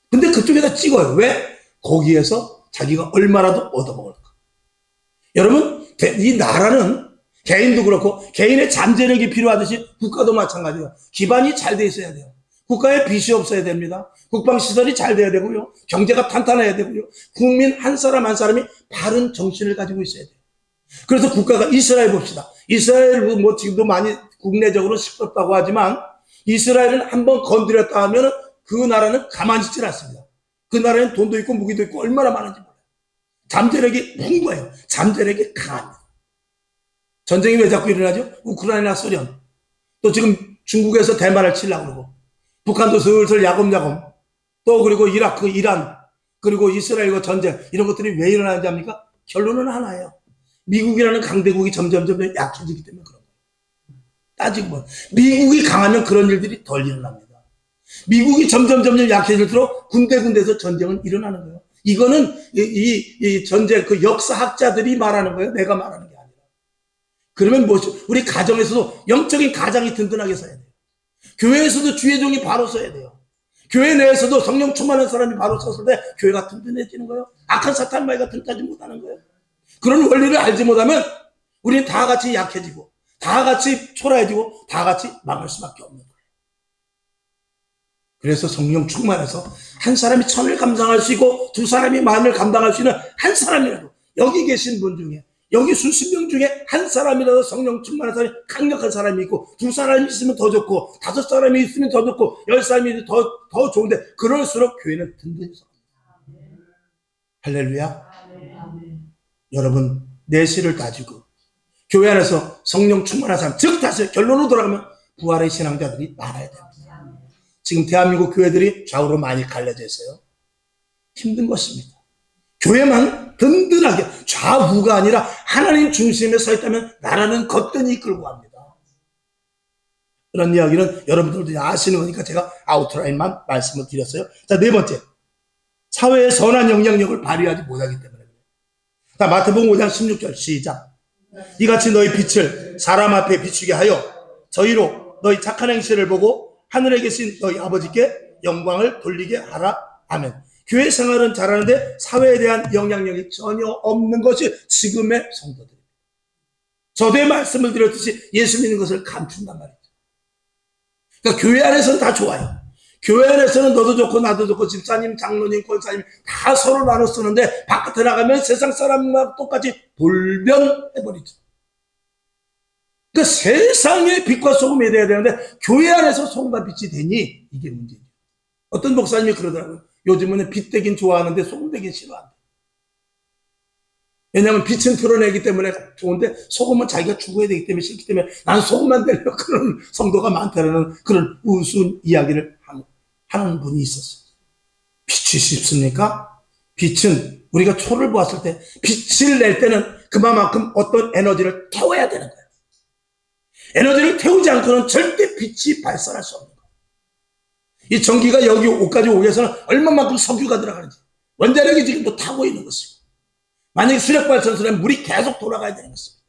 근데 그쪽에다 찍어요. 왜? 거기에서 자기가 얼마라도 얻어먹을까. 여러분, 이 나라는 개인도 그렇고 개인의 잠재력이 필요하듯이 국가도 마찬가지예요. 기반이 잘 돼 있어야 돼요. 국가에 빚이 없어야 됩니다. 국방시설이 잘 돼야 되고요. 경제가 탄탄해야 되고요. 국민 한 사람 한 사람이 바른 정신을 가지고 있어야 돼요. 그래서 국가가 이스라엘 봅시다. 이스라엘 지금도 많이 국내적으로 시끄럽다고 하지만 이스라엘은 한번 건드렸다 하면 그 나라는 가만히 있지 않습니다. 그 나라에는 돈도 있고 무기도 있고 얼마나 많은지 몰라요. 잠재력이 풍부해요. 잠재력이 강합니다. 전쟁이 왜 자꾸 일어나죠? 우크라이나 소련, 또 지금 중국에서 대만을 치려고 그러고, 북한도 슬슬 야금야금, 또 그리고 이라크, 이란, 그리고 이스라엘과 전쟁, 이런 것들이 왜 일어나는지 압니까? 결론은 하나예요. 미국이라는 강대국이 점점 약해지기 때문에 그런 거예요. 따지고 보면 미국이 강하면 그런 일들이 덜 일어납니다. 미국이 점점 약해질수록 군데군데서 전쟁은 일어나는 거예요. 이거는 이 전쟁 그 역사학자들이 말하는 거예요. 내가 말하는 게 아니라. 그러면 뭐죠? 우리 가정에서도 영적인 가장이 든든하게 서야 돼요. 교회에서도 주의 종이 바로 서야 돼요. 교회 내에서도 성령 충만한 사람이 바로 섰을 때 교회가 든든해지는 거예요. 악한 사탄 마귀가 든든하지 못하는 거예요. 그런 원리를 알지 못하면 우리는 다 같이 약해지고 다 같이 초라해지고 다 같이 망할 수밖에 없는 거예요. 그래서 성령 충만해서 한 사람이 천을 감당할 수 있고 두 사람이 만을 감당할 수 있는 한 사람이라도, 여기 계신 분 중에, 여기 수십 명 중에 한 사람이라도 성령 충만한 사람이, 강력한 사람이 있고, 두 사람이 있으면 더 좋고, 다섯 사람이 있으면 더 좋고, 열 사람이 더 좋은데, 그럴수록 교회는 든든히 섭니다. 할렐루야. 여러분, 내실을 따지고 교회 안에서 성령 충만한 사람, 즉 다시 결론으로 돌아가면 부활의 신앙자들이 많아야 됩니다. 지금 대한민국 교회들이 좌우로 많이 갈려져 있어요. 힘든 것입니다. 교회만 든든하게 좌우가 아니라 하나님 중심에 서 있다면 나라는 거뜬히 이끌고 갑니다. 그런 이야기는 여러분들도 아시는 거니까 제가 아웃라인만 말씀을 드렸어요. 자, 네 번째, 사회의 선한 영향력을 발휘하지 못하기 때문에. 자, 마태복음 5장 16절 시작. 이같이 너희 빛을 사람 앞에 비추게 하여 저희로 너희 착한 행실을 보고 하늘에 계신 너희 아버지께 영광을 돌리게 하라. 아멘. 교회 생활은 잘하는데 사회에 대한 영향력이 전혀 없는 것이 지금의 성도들입니다. 저도 말씀을 드렸듯이 예수 믿는 것을 감춘단 말이죠. 그러니까 교회 안에서는 다 좋아요. 교회 안에서는 너도 좋고 나도 좋고 집사님, 장로님, 권사님 다 서로 나눠 쓰는데 바깥에 나가면 세상 사람과 똑같이 돌변해버리죠. 그러니까 세상의 빛과 소금이 돼야 되는데 교회 안에서 소금과 빛이 되니 이게 문제죠. 어떤 목사님이 그러더라고요. 요즘은 빛 되긴 좋아하는데 소금 되긴 싫어한다. 왜냐하면 빛은 드러내기 때문에 좋은데 소금은 자기가 죽어야 되기 때문에 싫기 때문에 난 소금만 되려 그런 성도가 많다는 그런 우스운 이야기를 하는 분이 있었어요. 빛이 쉽습니까? 빛은 우리가 초를 보았을 때 빛을 낼 때는 그만큼 어떤 에너지를 태워야 되는 거예요. 에너지를 태우지 않고는 절대 빛이 발산할 수 없는 거예요. 이 전기가 여기까지 오기 위해서는 얼마만큼 석유가 들어가는지, 원자력이 지금도 타고 있는 것이고, 만약에 수력발전소라면 물이 계속 돌아가야 되는 것입니다.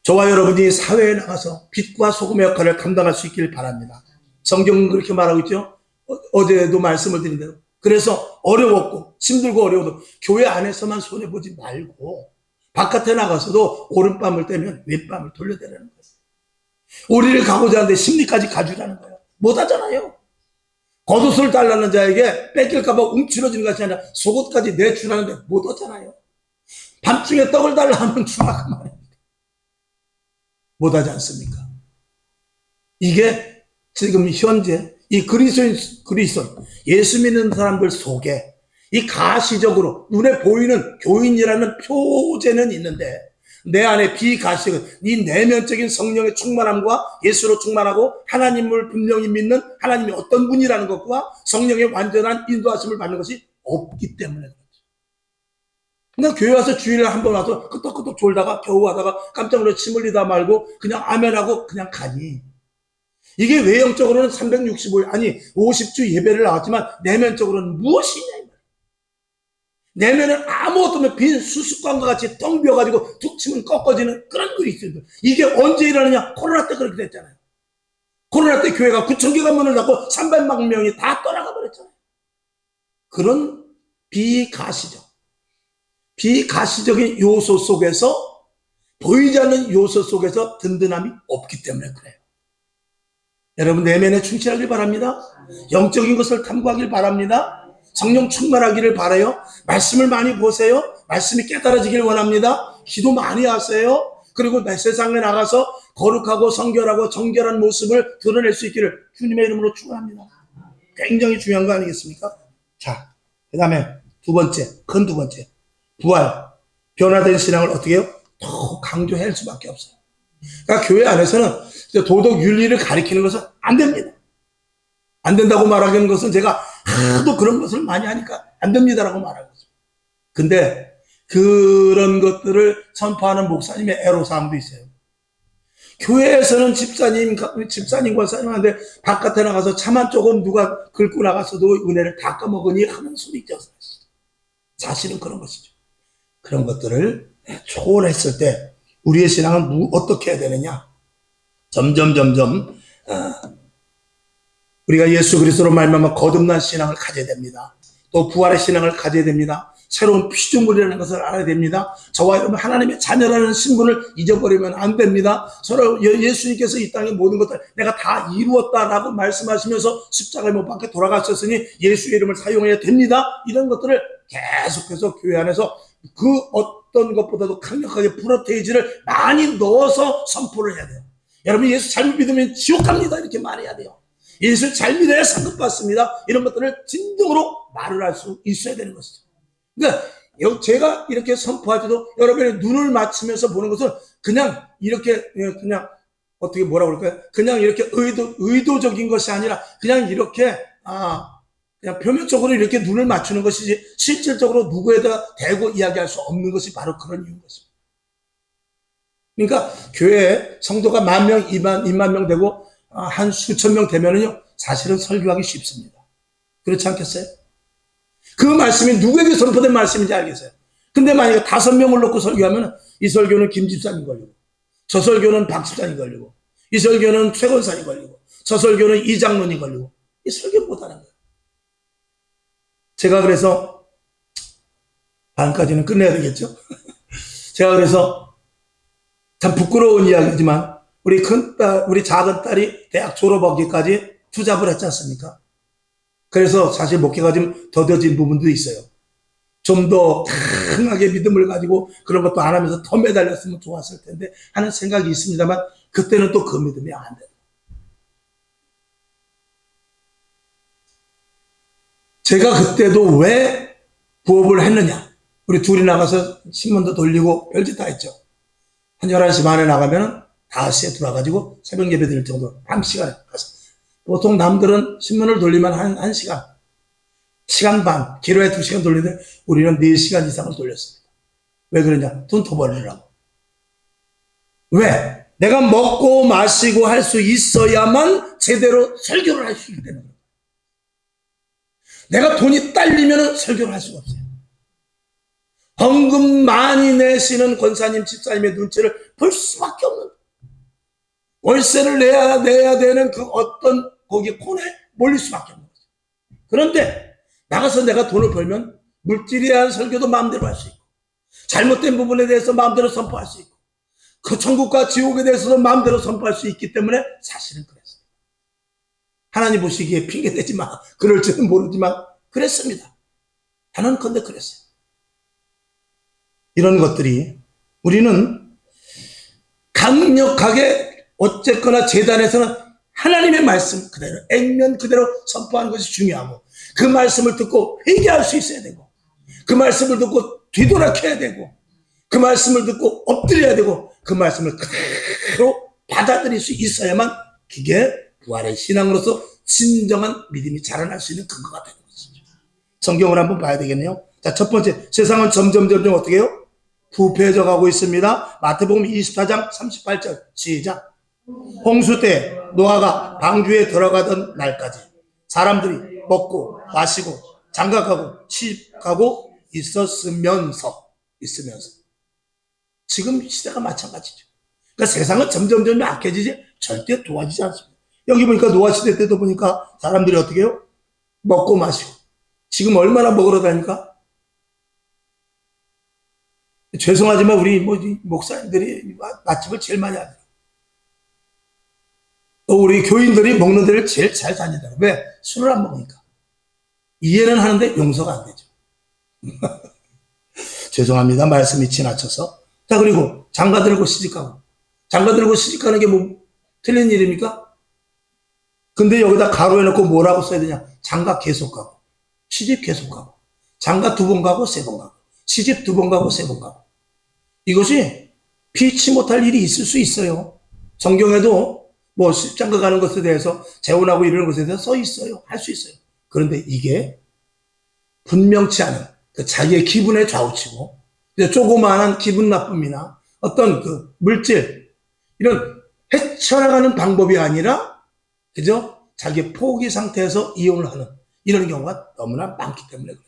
저와 여러분이 사회에 나가서 빛과 소금의 역할을 감당할 수 있기를 바랍니다. 성경은 그렇게 말하고 있죠. 어제도 말씀을 드린 대로. 그래서 어려웠고 힘들고 어려워도 교회 안에서만 손해보지 말고 바깥에 나가서도 오른밤을 떼면 왼밤을 돌려대라는 거예요. 오리를 가고자 하는데 심리까지 가주라는 거예요. 못하잖아요. 겉옷을 달라는 자에게 뺏길까봐 움츠러지는 것이 아니라 속옷까지 내주라는데 못하잖아요. 밤중에 떡을 달라 하면 주라고 말입니다. 못하지 않습니까? 이게 지금 현재 이 그리스도인 예수 믿는 사람들 속에 이 가시적으로 눈에 보이는 교인이라는 표제는 있는데 내 안에 비가시적인 이 내면적인 성령의 충만함과 예수로 충만하고 하나님을 분명히 믿는 하나님이 어떤 분이라는 것과 성령의 완전한 인도하심을 받는 것이 없기 때문에 그렇죠. 그냥 교회 와서 주일에 한 번 와서 끄떡끄떡 졸다가 겨우 하다가 깜짝 놀라 침 흘리다 말고 그냥 아멘하고 그냥 가니, 이게 외형적으로는 365일 아니 50주 예배를 나왔지만 내면적으로는 무엇이냐. 내면은 아무것도 없는 빈 수수관과 같이 텅 비어가지고 툭 치면 꺾어지는 그런 그리스도인들. 이게 언제 일어나냐? 코로나 때 그렇게 됐잖아요. 코로나 때 교회가 9,000개가 문을 닫고 300만 명이 다 떠나가 버렸잖아요. 그런 비가시적인 요소 속에서, 보이지 않는 요소 속에서 든든함이 없기 때문에 그래요. 여러분 내면에 충실하길 바랍니다. 영적인 것을 탐구하길 바랍니다. 성령 충만하기를 바라요. 말씀을 많이 보세요. 말씀이 깨달아지길 원합니다. 기도 많이 하세요. 그리고 세상에 나가서 거룩하고 성결하고 정결한 모습을 드러낼 수 있기를 주님의 이름으로 축원합니다. 굉장히 중요한 거 아니겠습니까? 자, 그 다음에 큰 두 번째 부활. 변화된 신앙을 어떻게 해요? 더 강조할 수밖에 없어요. 그러니까 교회 안에서는 도덕 윤리를 가리키는 것은 안 됩니다. 안 된다고 말하는 것은 제가 하도 그런 것을 많이 하니까 안 됩니다라고 말하는 거죠. 근데 그런 것들을 선포하는 목사님의 애로사항도 있어요. 교회에서는 집사님, 권사님한테 바깥에 나가서 차만 조금 누가 긁고 나갔어도 은혜를 다 까먹으니 하는 소리 있죠. 사실은 그런 것이죠. 그런 것들을 초월했을 때 우리의 신앙은 어떻게 해야 되느냐? 점점 우리가 예수 그리스도로 말미암아 거듭난 신앙을 가져야 됩니다. 또 부활의 신앙을 가져야 됩니다. 새로운 피조물이라는 것을 알아야 됩니다. 저와 여러분 하나님의 자녀라는 신분을 잊어버리면 안 됩니다. 서로 예수님께서 이 땅의 모든 것들 내가 다 이루었다라고 말씀하시면서 십자가에 못 박혀 돌아가셨으니 예수의 이름을 사용해야 됩니다. 이런 것들을 계속해서 교회 안에서 그 어떤 것보다도 강력하게 프로테이지를 많이 넣어서 선포를 해야 돼요. 여러분 예수 잘못 믿으면 지옥 갑니다 이렇게 말해야 돼요. 예수 잘 믿어야 상급 받습니다. 이런 것들을 진정으로 말을 할 수 있어야 되는 것이죠. 그러니까 제가 이렇게 선포할 때도 여러분의 눈을 맞추면서 보는 것은 그냥 이렇게 그냥 어떻게 뭐라고 그럴까요? 그냥 이렇게 의도적인 것이 아니라 그냥 이렇게 그냥 표면적으로 이렇게 눈을 맞추는 것이지 실질적으로 누구에다 대고 이야기할 수 없는 것이 바로 그런 이유인 것입니다. 그러니까 교회에 성도가 10,000명, 20,000명 되고 한 수천 명 되면은요 사실은 설교하기 쉽습니다. 그렇지 않겠어요? 그 말씀이 누구에게 선포된 말씀인지 알겠어요. 근데 만약에 5명을 놓고 설교하면 이 설교는 김 집사님 걸리고 저 설교는 박 집사님 걸리고 이 설교는 최 권사님 걸리고 저 설교는 이 장로님 걸리고 이 설교 못하는 거예요. 제가 그래서 반까지는 끝내야 되겠죠. 제가 그래서 참 부끄러운 이야기지만 우리 우리 작은 딸이 대학 졸업하기까지 투잡을 했지 않습니까? 그래서 사실 목회가 좀 더뎌진 부분도 있어요. 좀 더 강하게 믿음을 가지고 그런 것도 안 하면서 더 매달렸으면 좋았을 텐데 하는 생각이 있습니다만 그때는 또 그 믿음이 안 돼요. 제가 그때도 왜 부업을 했느냐? 우리 둘이 나가서 신문도 돌리고 별짓 다 했죠. 한 11시 반에 나가면 5시에 돌아가지고 새벽 예배 드릴 정도로 1시간에 가서 보통 남들은 신문을 돌리면 한 1시간, 시간 반, 기로에 2시간 돌리는데 우리는 4시간 이상을 돌렸습니다. 왜 그러냐? 돈 더 벌으려고. 왜? 내가 먹고 마시고 할 수 있어야만 제대로 설교를 할 수 있기 때문에. 내가 돈이 딸리면 설교를 할 수가 없어요. 헌금 많이 내시는 권사님, 집사님의 눈치를 볼 수밖에 없는 월세를 내야 되는 그 어떤 거기 코너에 몰릴 수밖에 없는 거죠. 그런데 나가서 내가 돈을 벌면 물질에 대한 설교도 마음대로 할 수 있고 잘못된 부분에 대해서 마음대로 선포할 수 있고 그 천국과 지옥에 대해서도 마음대로 선포할 수 있기 때문에 사실은 그랬어요. 하나님 보시기에 핑계대지 마. 그럴지는 모르지만 그랬습니다. 단언컨대 그랬어요. 이런 것들이 우리는 강력하게 어쨌거나 재단에서는 하나님의 말씀 그대로 액면 그대로 선포하는 것이 중요하고 그 말씀을 듣고 회개할 수 있어야 되고 그 말씀을 듣고 뒤돌아켜야 되고 그 말씀을 듣고 엎드려야 되고 그 말씀을 그대로 받아들일 수 있어야만 그게 부활의 신앙으로서 진정한 믿음이 자라날 수 있는 근거가 되는 것이죠. 성경을 한번 봐야 되겠네요. 자, 첫 번째, 세상은 점점 어떻게 해요? 부패해져 가고 있습니다. 마태복음 24장 38절 시작. 홍수 때 노아가 방주에 들어가던 날까지 사람들이 먹고 마시고 장가가고 시집가고 있으면서 지금 시대가 마찬가지죠. 그러니까 세상은 점점 악해지지 절대 도와지지 않습니다. 여기 보니까 노아 시대 때도 보니까 사람들이 어떻게 해요? 먹고 마시고 지금 얼마나 먹으러 다니까? 죄송하지만 우리 목사님들이 맛집을 제일 많이 하더라고요. 또 우리 교인들이 먹는 데를 제일 잘 다니더라고요. 왜? 술을 안 먹으니까. 이해는 하는데 용서가 안 되죠. 죄송합니다. 말씀이 지나쳐서. 자, 그리고 장가 들고 시집가고. 장가 들고 시집가는 게 뭐 틀린 일입니까? 근데 여기다 가로해놓고 뭐라고 써야 되냐? 장가 계속 가고, 시집 계속 가고, 장가 2번 가고 3번 가고, 시집 2번 가고 3번 가고. 이것이 피치 못할 일이 있을 수 있어요. 성경에도 뭐 십장가 가는 것에 대해서 재혼하고 이러는 것에 대해서 써 있어요. 할 수 있어요. 그런데 이게 분명치 않은 자기의 기분에 좌우치고 조그마한 기분 나쁨이나 어떤 그 물질 이런 헤쳐나가는 방법이 아니라 그죠? 자기의 포기 상태에서 이혼을 하는 이런 경우가 너무나 많기 때문에 그렇죠.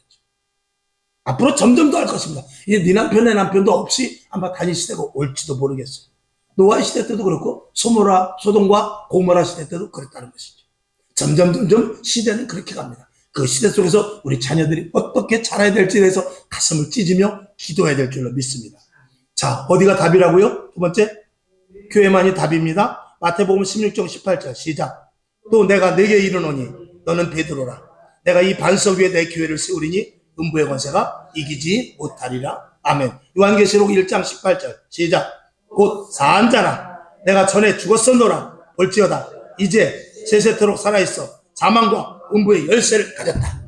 앞으로 점점 더 할 것입니다. 이제 네 남편 내 남편도 없이 아마 다닐 시대가 올지도 모르겠어요. 노아 시대 때도 그렇고 소돔과 고모라 시대 때도 그랬다는 것이죠. 점점 시대는 그렇게 갑니다. 그 시대 속에서 우리 자녀들이 어떻게 자라야 될지에 대해서 가슴을 찢으며 기도해야 될 줄로 믿습니다. 자, 어디가 답이라고요? 두 번째, 교회만이 답입니다. 마태복음 16장 18절 시작. 또 내가 네게 이르노니 너는 베드로라. 내가 이 반석 위에 내 교회를 세우리니 음부의 권세가 이기지 못하리라. 아멘. 요한계시록 1장 18절 시작. 곧 사한 자라 내가 전에 죽었었노라. 볼지어다 이제 세세토록 살아있어 사망과 음부의 열쇠를 가졌다.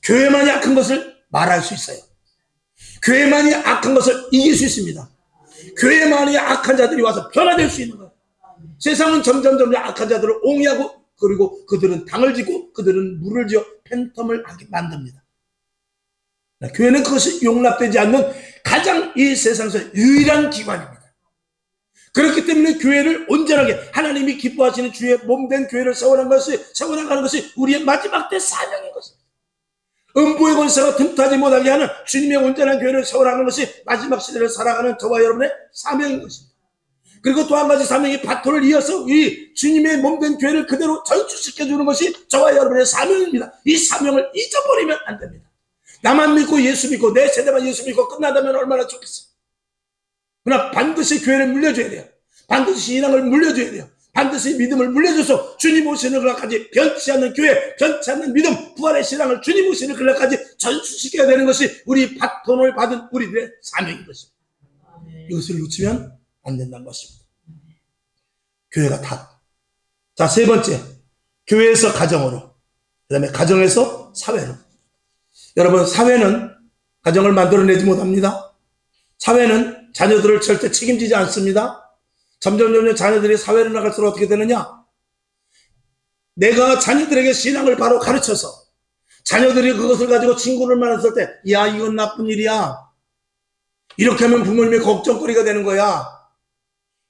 교회만이 악한 것을 말할 수 있어요. 교회만이 악한 것을 이길 수 있습니다. 교회만이 악한 자들이 와서 변화될 수 있는 거예요. 세상은 점점 악한 자들을 옹이하고 그리고 그들은 당을 짓고 그들은 물을 지어 팬텀을 하게 만듭니다. 교회는 그것이 용납되지 않는 가장 이 세상에서 유일한 기관입니다. 그렇기 때문에 교회를 온전하게 하나님이 기뻐하시는 주의 몸된 교회를 세워나가는 것이 우리의 마지막 때 사명인 것입니다. 음부의 권세가 틈타지 못하게 하는 주님의 온전한 교회를 세워나가는 것이 마지막 시대를 살아가는 저와 여러분의 사명인 것입니다. 그리고 또 한 가지 사명이 바톤을 이어서 이 주님의 몸된 교회를 그대로 전수시켜주는 것이 저와 여러분의 사명입니다. 이 사명을 잊어버리면 안 됩니다. 나만 믿고 예수 믿고 내 세대만 예수 믿고 끝나다면 얼마나 좋겠어요. 그러나 반드시 교회를 물려줘야 돼요. 반드시 신앙을 물려줘야 돼요. 반드시 믿음을 물려줘서 주님 오시는 그날까지 변치 않는 교회, 변치 않는 믿음, 부활의 신앙을 주님 오시는 그날까지 전수시켜야 되는 것이 우리 바톤을 받은 우리들의 사명인 것입니다. 이것을 놓치면 안 된다는 것입니다. 교회가 답. 자, 세 번째, 교회에서 가정으로, 그 다음에 가정에서 사회로. 여러분, 사회는 가정을 만들어내지 못합니다. 사회는 자녀들을 절대 책임지지 않습니다. 점점 자녀들이 사회로 나갈수록 어떻게 되느냐? 내가 자녀들에게 신앙을 바로 가르쳐서 자녀들이 그것을 가지고 친구를 만났을 때, 야, 이건 나쁜 일이야. 이렇게 하면 부모님의 걱정거리가 되는 거야.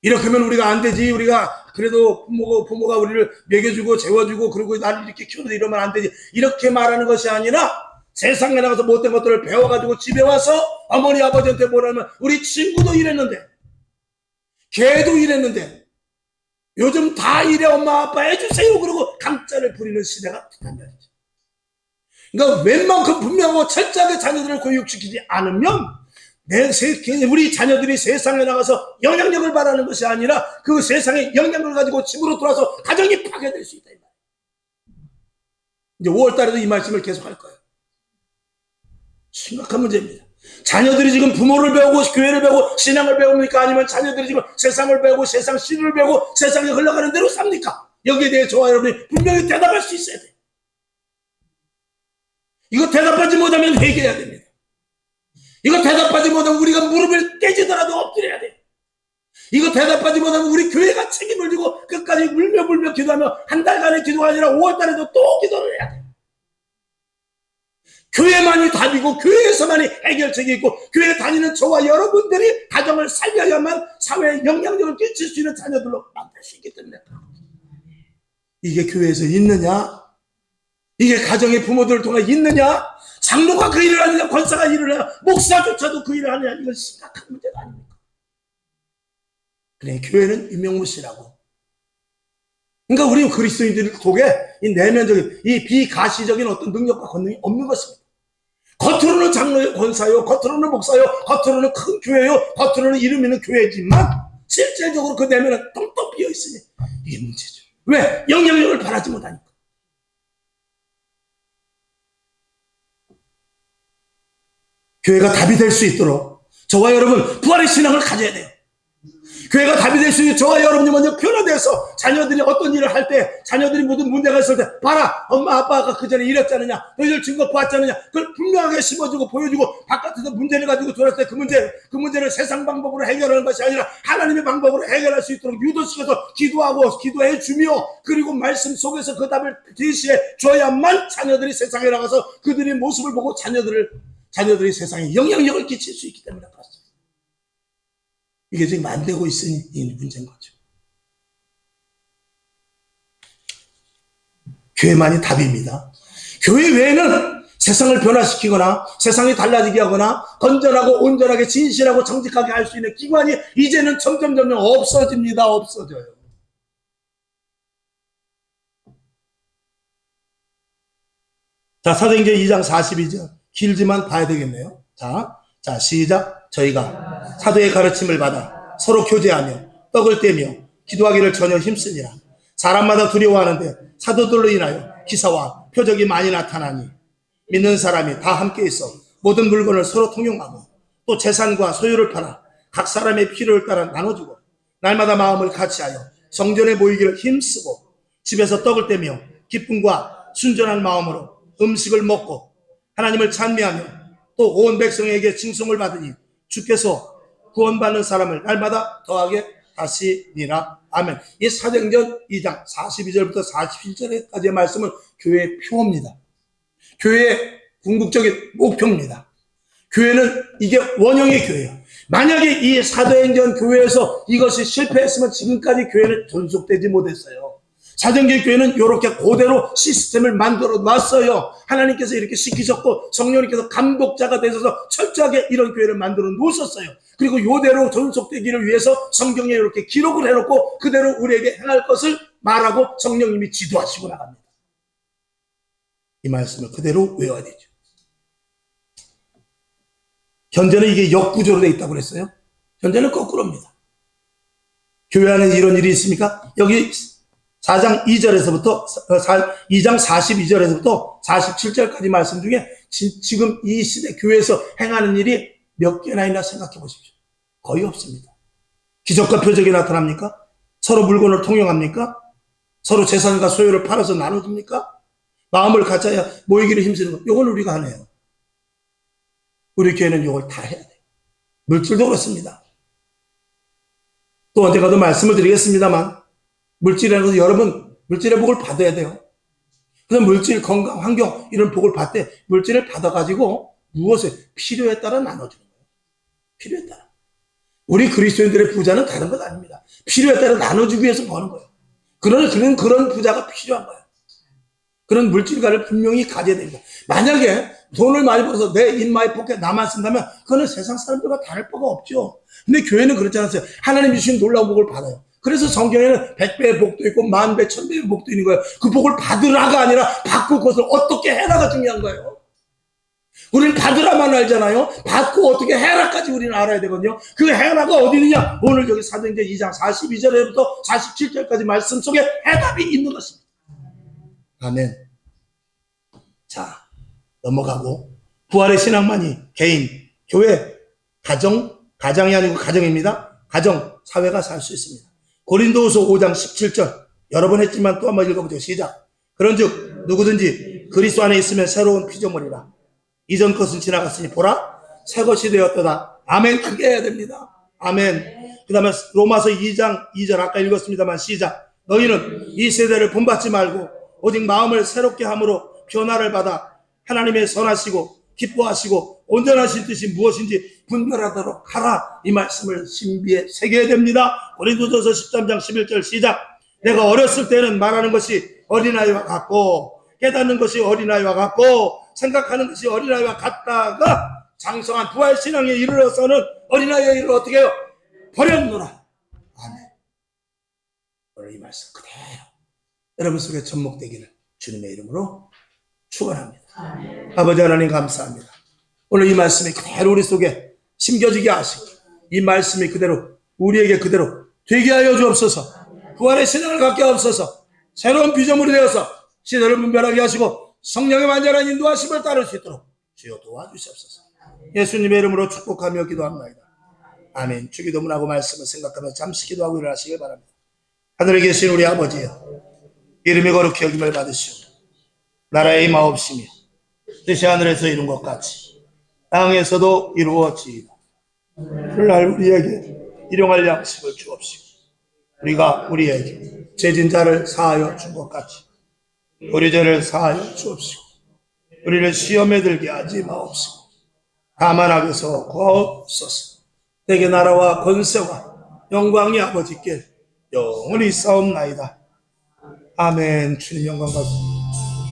이렇게 하면 우리가 안 되지. 우리가 그래도 부모가 우리를 먹여주고 재워주고 그리고 나를 이렇게 키우는데 이러면 안 되지. 이렇게 말하는 것이 아니라 세상에 나가서 못된 것들을 배워가지고 집에 와서 어머니 아버지한테 뭐라면 우리 친구도 이랬는데 걔도 이랬는데 요즘 다 이래 엄마 아빠 해주세요 그러고 강짜를 부리는 시대가 됐단 말이죠. 그러니까 웬만큼 분명하고 철저하게 자녀들을 교육시키지 않으면 우리 자녀들이 세상에 나가서 영향력을 발하는 것이 아니라 그 세상의 영향력을 가지고 집으로 돌아서 가정이 파괴될 수 있다. 이제 5월 달에도 이 말씀을 계속 할 거예요. 심각한 문제입니다. 자녀들이 지금 부모를 배우고 교회를 배우고 신앙을 배웁니까? 아니면 자녀들이 지금 세상을 배우고 세상 신을 배우고 세상에 흘러가는 대로 삽니까? 여기에 대해 저와 여러분이 분명히 대답할 수 있어야 돼요. 이거 대답하지 못하면 회개해야 됩니다. 이거 대답하지 못하면 우리가 무릎을 깨지더라도 엎드려야 돼. 이거 대답하지 못하면 우리 교회가 책임을 지고 끝까지 울며 기도하며 한 달간의 기도가 아니라 5월달에도 또 기도를 해야 돼. 교회만이 답이고 교회에서만이 해결책이 있고 교회 다니는 저와 여러분들이 가정을 살려야만 사회에 영향력을 끼칠 수 있는 자녀들로 만들 수 있기 때문에 이게 교회에서 있느냐? 이게 가정의 부모들을 통해 있느냐? 장로가 그 일을 하느냐? 권사가 일을 해야 목사조차도 그 일을 하느냐? 이건 심각한 문제가 아닙니까? 그래, 교회는 유명무실하고 그러니까 우리 그리스도인들 속에 이 내면적인 이 비가시적인 어떤 능력과 권능이 없는 것입니다. 겉으로는 장로요, 권사요, 겉으로는 목사요, 겉으로는 큰 교회요, 겉으로는 이름 있는 교회지만 실질적으로 그 내면은 텅텅 비어 있으니 이게 문제죠. 왜? 영향력을 발하지 못하니까. 교회가 답이 될 수 있도록 저와 여러분 부활의 신앙을 가져야 돼요. 교회가 답이 될 수 있는 저와 여러분이 먼저 변화돼서 자녀들이 어떤 일을 할 때, 자녀들이 무슨 문제가 있을 때, 봐라, 엄마 아빠가 그 전에 이랬지 않느냐, 너희들 증거 보았지 않느냐, 그걸 분명하게 심어주고 보여주고, 바깥에서 문제를 가지고 들어왔을 때 그 문제를 세상 방법으로 해결하는 것이 아니라 하나님의 방법으로 해결할 수 있도록 유도시켜서 기도해 주며, 그리고 말씀 속에서 그 답을 제시해 줘야만 자녀들이 세상에 나가서 그들의 모습을 보고 자녀들이 세상에 영향력을 끼칠 수 있기 때문에 그렇습니다. 이게 지금 안 되고 있으니 이 문제인 거죠. 교회만이 답입니다. 교회 외에는 세상을 변화시키거나 세상이 달라지게 하거나 건전하고 온전하게 진실하고 정직하게 할 수 있는 기관이 이제는 점점 없어집니다. 없어져요. 자, 사도행전 2장 42절. 길지만 봐야 되겠네요. 자, 시작. 저희가 사도의 가르침을 받아 서로 교제하며 떡을 떼며 기도하기를 전혀 힘쓰니라. 사람마다 두려워하는데 사도들로 인하여 기사와 표적이 많이 나타나니 믿는 사람이 다 함께 있어 모든 물건을 서로 통용하고 또 재산과 소유를 팔아 각 사람의 필요를 따라 나눠주고 날마다 마음을 같이하여 성전에 모이기를 힘쓰고 집에서 떡을 떼며 기쁨과 순전한 마음으로 음식을 먹고 하나님을 찬미하며 또 온 백성에게 칭송을 받으니 주께서 구원받는 사람을 날마다 더하게 하시니라. 아멘. 이 사도행전 2장 42절부터 47절까지의 말씀은 교회의 표입니다. 교회의 궁극적인 목표입니다. 교회는 이게 원형의 교회예요. 만약에 이 사도행전 교회에서 이것이 실패했으면 지금까지 교회는 존속되지 못했어요. 사도행전 교회는 이렇게 그대로 시스템을 만들어 놨어요. 하나님께서 이렇게 시키셨고 성령님께서 감독자가 되셔서 철저하게 이런 교회를 만들어 놓으셨어요. 그리고 이대로 존속되기를 위해서 성경에 이렇게 기록을 해놓고 그대로 우리에게 행할 것을 말하고 성령님이 지도하시고 나갑니다. 이 말씀을 그대로 외워야 되죠. 현재는 이게 역구조로 되어 있다고 그랬어요. 현재는 거꾸로입니다. 교회 안에 이런 일이 있습니까? 여기 4장 2절에서부터 2장 42절에서부터 47절까지 말씀 중에 지금 이 시대 교회에서 행하는 일이 몇 개나 있나 생각해 보십시오. 거의 없습니다. 기적과 표적이 나타납니까? 서로 물건을 통용합니까? 서로 재산과 소유를 팔아서 나눠줍니까? 마음을 갖춰야 모이기를 힘쓰는 것. 이건 우리가 하네요. 우리 교회는 이걸 다 해야 돼요. 물질도 그렇습니다. 또 언젠가도 말씀을 드리겠습니다만 물질이라는 것은 여러분 물질의 복을 받아야 돼요. 그래서 물질, 건강, 환경 이런 복을 받되 물질을 받아가지고 무엇에 필요에 따라 나눠주는 거예요. 필요에 따라. 우리 그리스도인들의 부자는 다른 것 아닙니다. 필요에 따라 나눠주기 위해서 버는 거예요. 그런 부자가 필요한 거예요. 그런 물질가를 분명히 가져야 됩니다. 만약에 돈을 많이 벌어서 내 인마이 포켓 나만 쓴다면 그거는 세상 사람들과 다를 바가 없죠. 근데 교회는 그렇지 않았어요. 하나님이 주신 놀라운 복을 받아요. 그래서 성경에는 100배의 복도 있고 10,000배, 1000배의 복도 있는 거예요. 그 복을 받으라가 아니라 받고 그것을 어떻게 해라가 중요한 거예요. 우리는 받으라만 알잖아요. 받고 어떻게 해라까지 우리는 알아야 되거든요. 그 해라가 어디 있느냐? 오늘 여기 사도행전 2장 42절부터 47절까지 말씀 속에 해답이 있는 것입니다. 아멘. 자, 넘어가고 부활의 신앙만이 개인, 교회, 가정이 아니고 가정입니다. 가정, 사회가 살 수 있습니다. 고린도후서 5장 17절 여러 번 했지만 또 한번 읽어보죠. 시작. 그런즉 누구든지 그리스도 안에 있으면 새로운 피조물이라. 이전 것은 지나갔으니 보라 새 것이 되었도다. 아멘. 크게 해야 됩니다. 아멘. 그 다음에 로마서 2장 2절 아까 읽었습니다만 시작. 너희는 이 세대를 본받지 말고 오직 마음을 새롭게 함으로 변화를 받아 하나님의 선하시고 기뻐하시고 온전하신 뜻이 무엇인지 분별하도록 하라. 이 말씀을 신비에 새겨야 됩니다. 고린도전서 13장 11절 시작. 내가 어렸을 때는 말하는 것이 어린아이와 같고 깨닫는 것이 어린아이와 같고 생각하는 것이 어린아이와 같다가 장성한 부활신앙에 이르러서는 어린아이의 일을 어떻게 해요? 버렸노라. 아멘. 오늘 이 말씀 그대로 여러분 속에 접목되기를 주님의 이름으로 축원합니다. 아버지 하나님 감사합니다. 오늘 이 말씀이 그대로 우리 속에 심겨지게 하시고 이 말씀이 그대로 우리에게 그대로 되게 하여 주옵소서. 부활의 신앙을 갖게 하옵소서. 새로운 피조물이 되어서 시대를 분별하게 하시고 성령의 완전한 인도하심을 따를 수 있도록 주여 도와주시옵소서. 예수님의 이름으로 축복하며 기도합니다. 아멘. 주기도문하고 말씀을 생각하며 잠시 기도하고 일어나시길 바랍니다. 하늘에 계신 우리 아버지여, 이름이 거룩히 여김을 받으시오. 나라의 마옵시며 뜻이 하늘에서 이룬 것 같이 땅에서도 이루어지이다. 오늘날 우리에게 일용할 양식을 주옵시고 우리가 우리에게 죄진 자를 사하여 준 것 같이 우리 죄를 사하여 주옵시고 우리를 시험에 들게 하지 마옵시고 다만 악에서 구하옵소서. 내게 나라와 권세와 영광이 아버지께 영원히 싸움나이다. 아멘. 주님 영광 받으옵소서.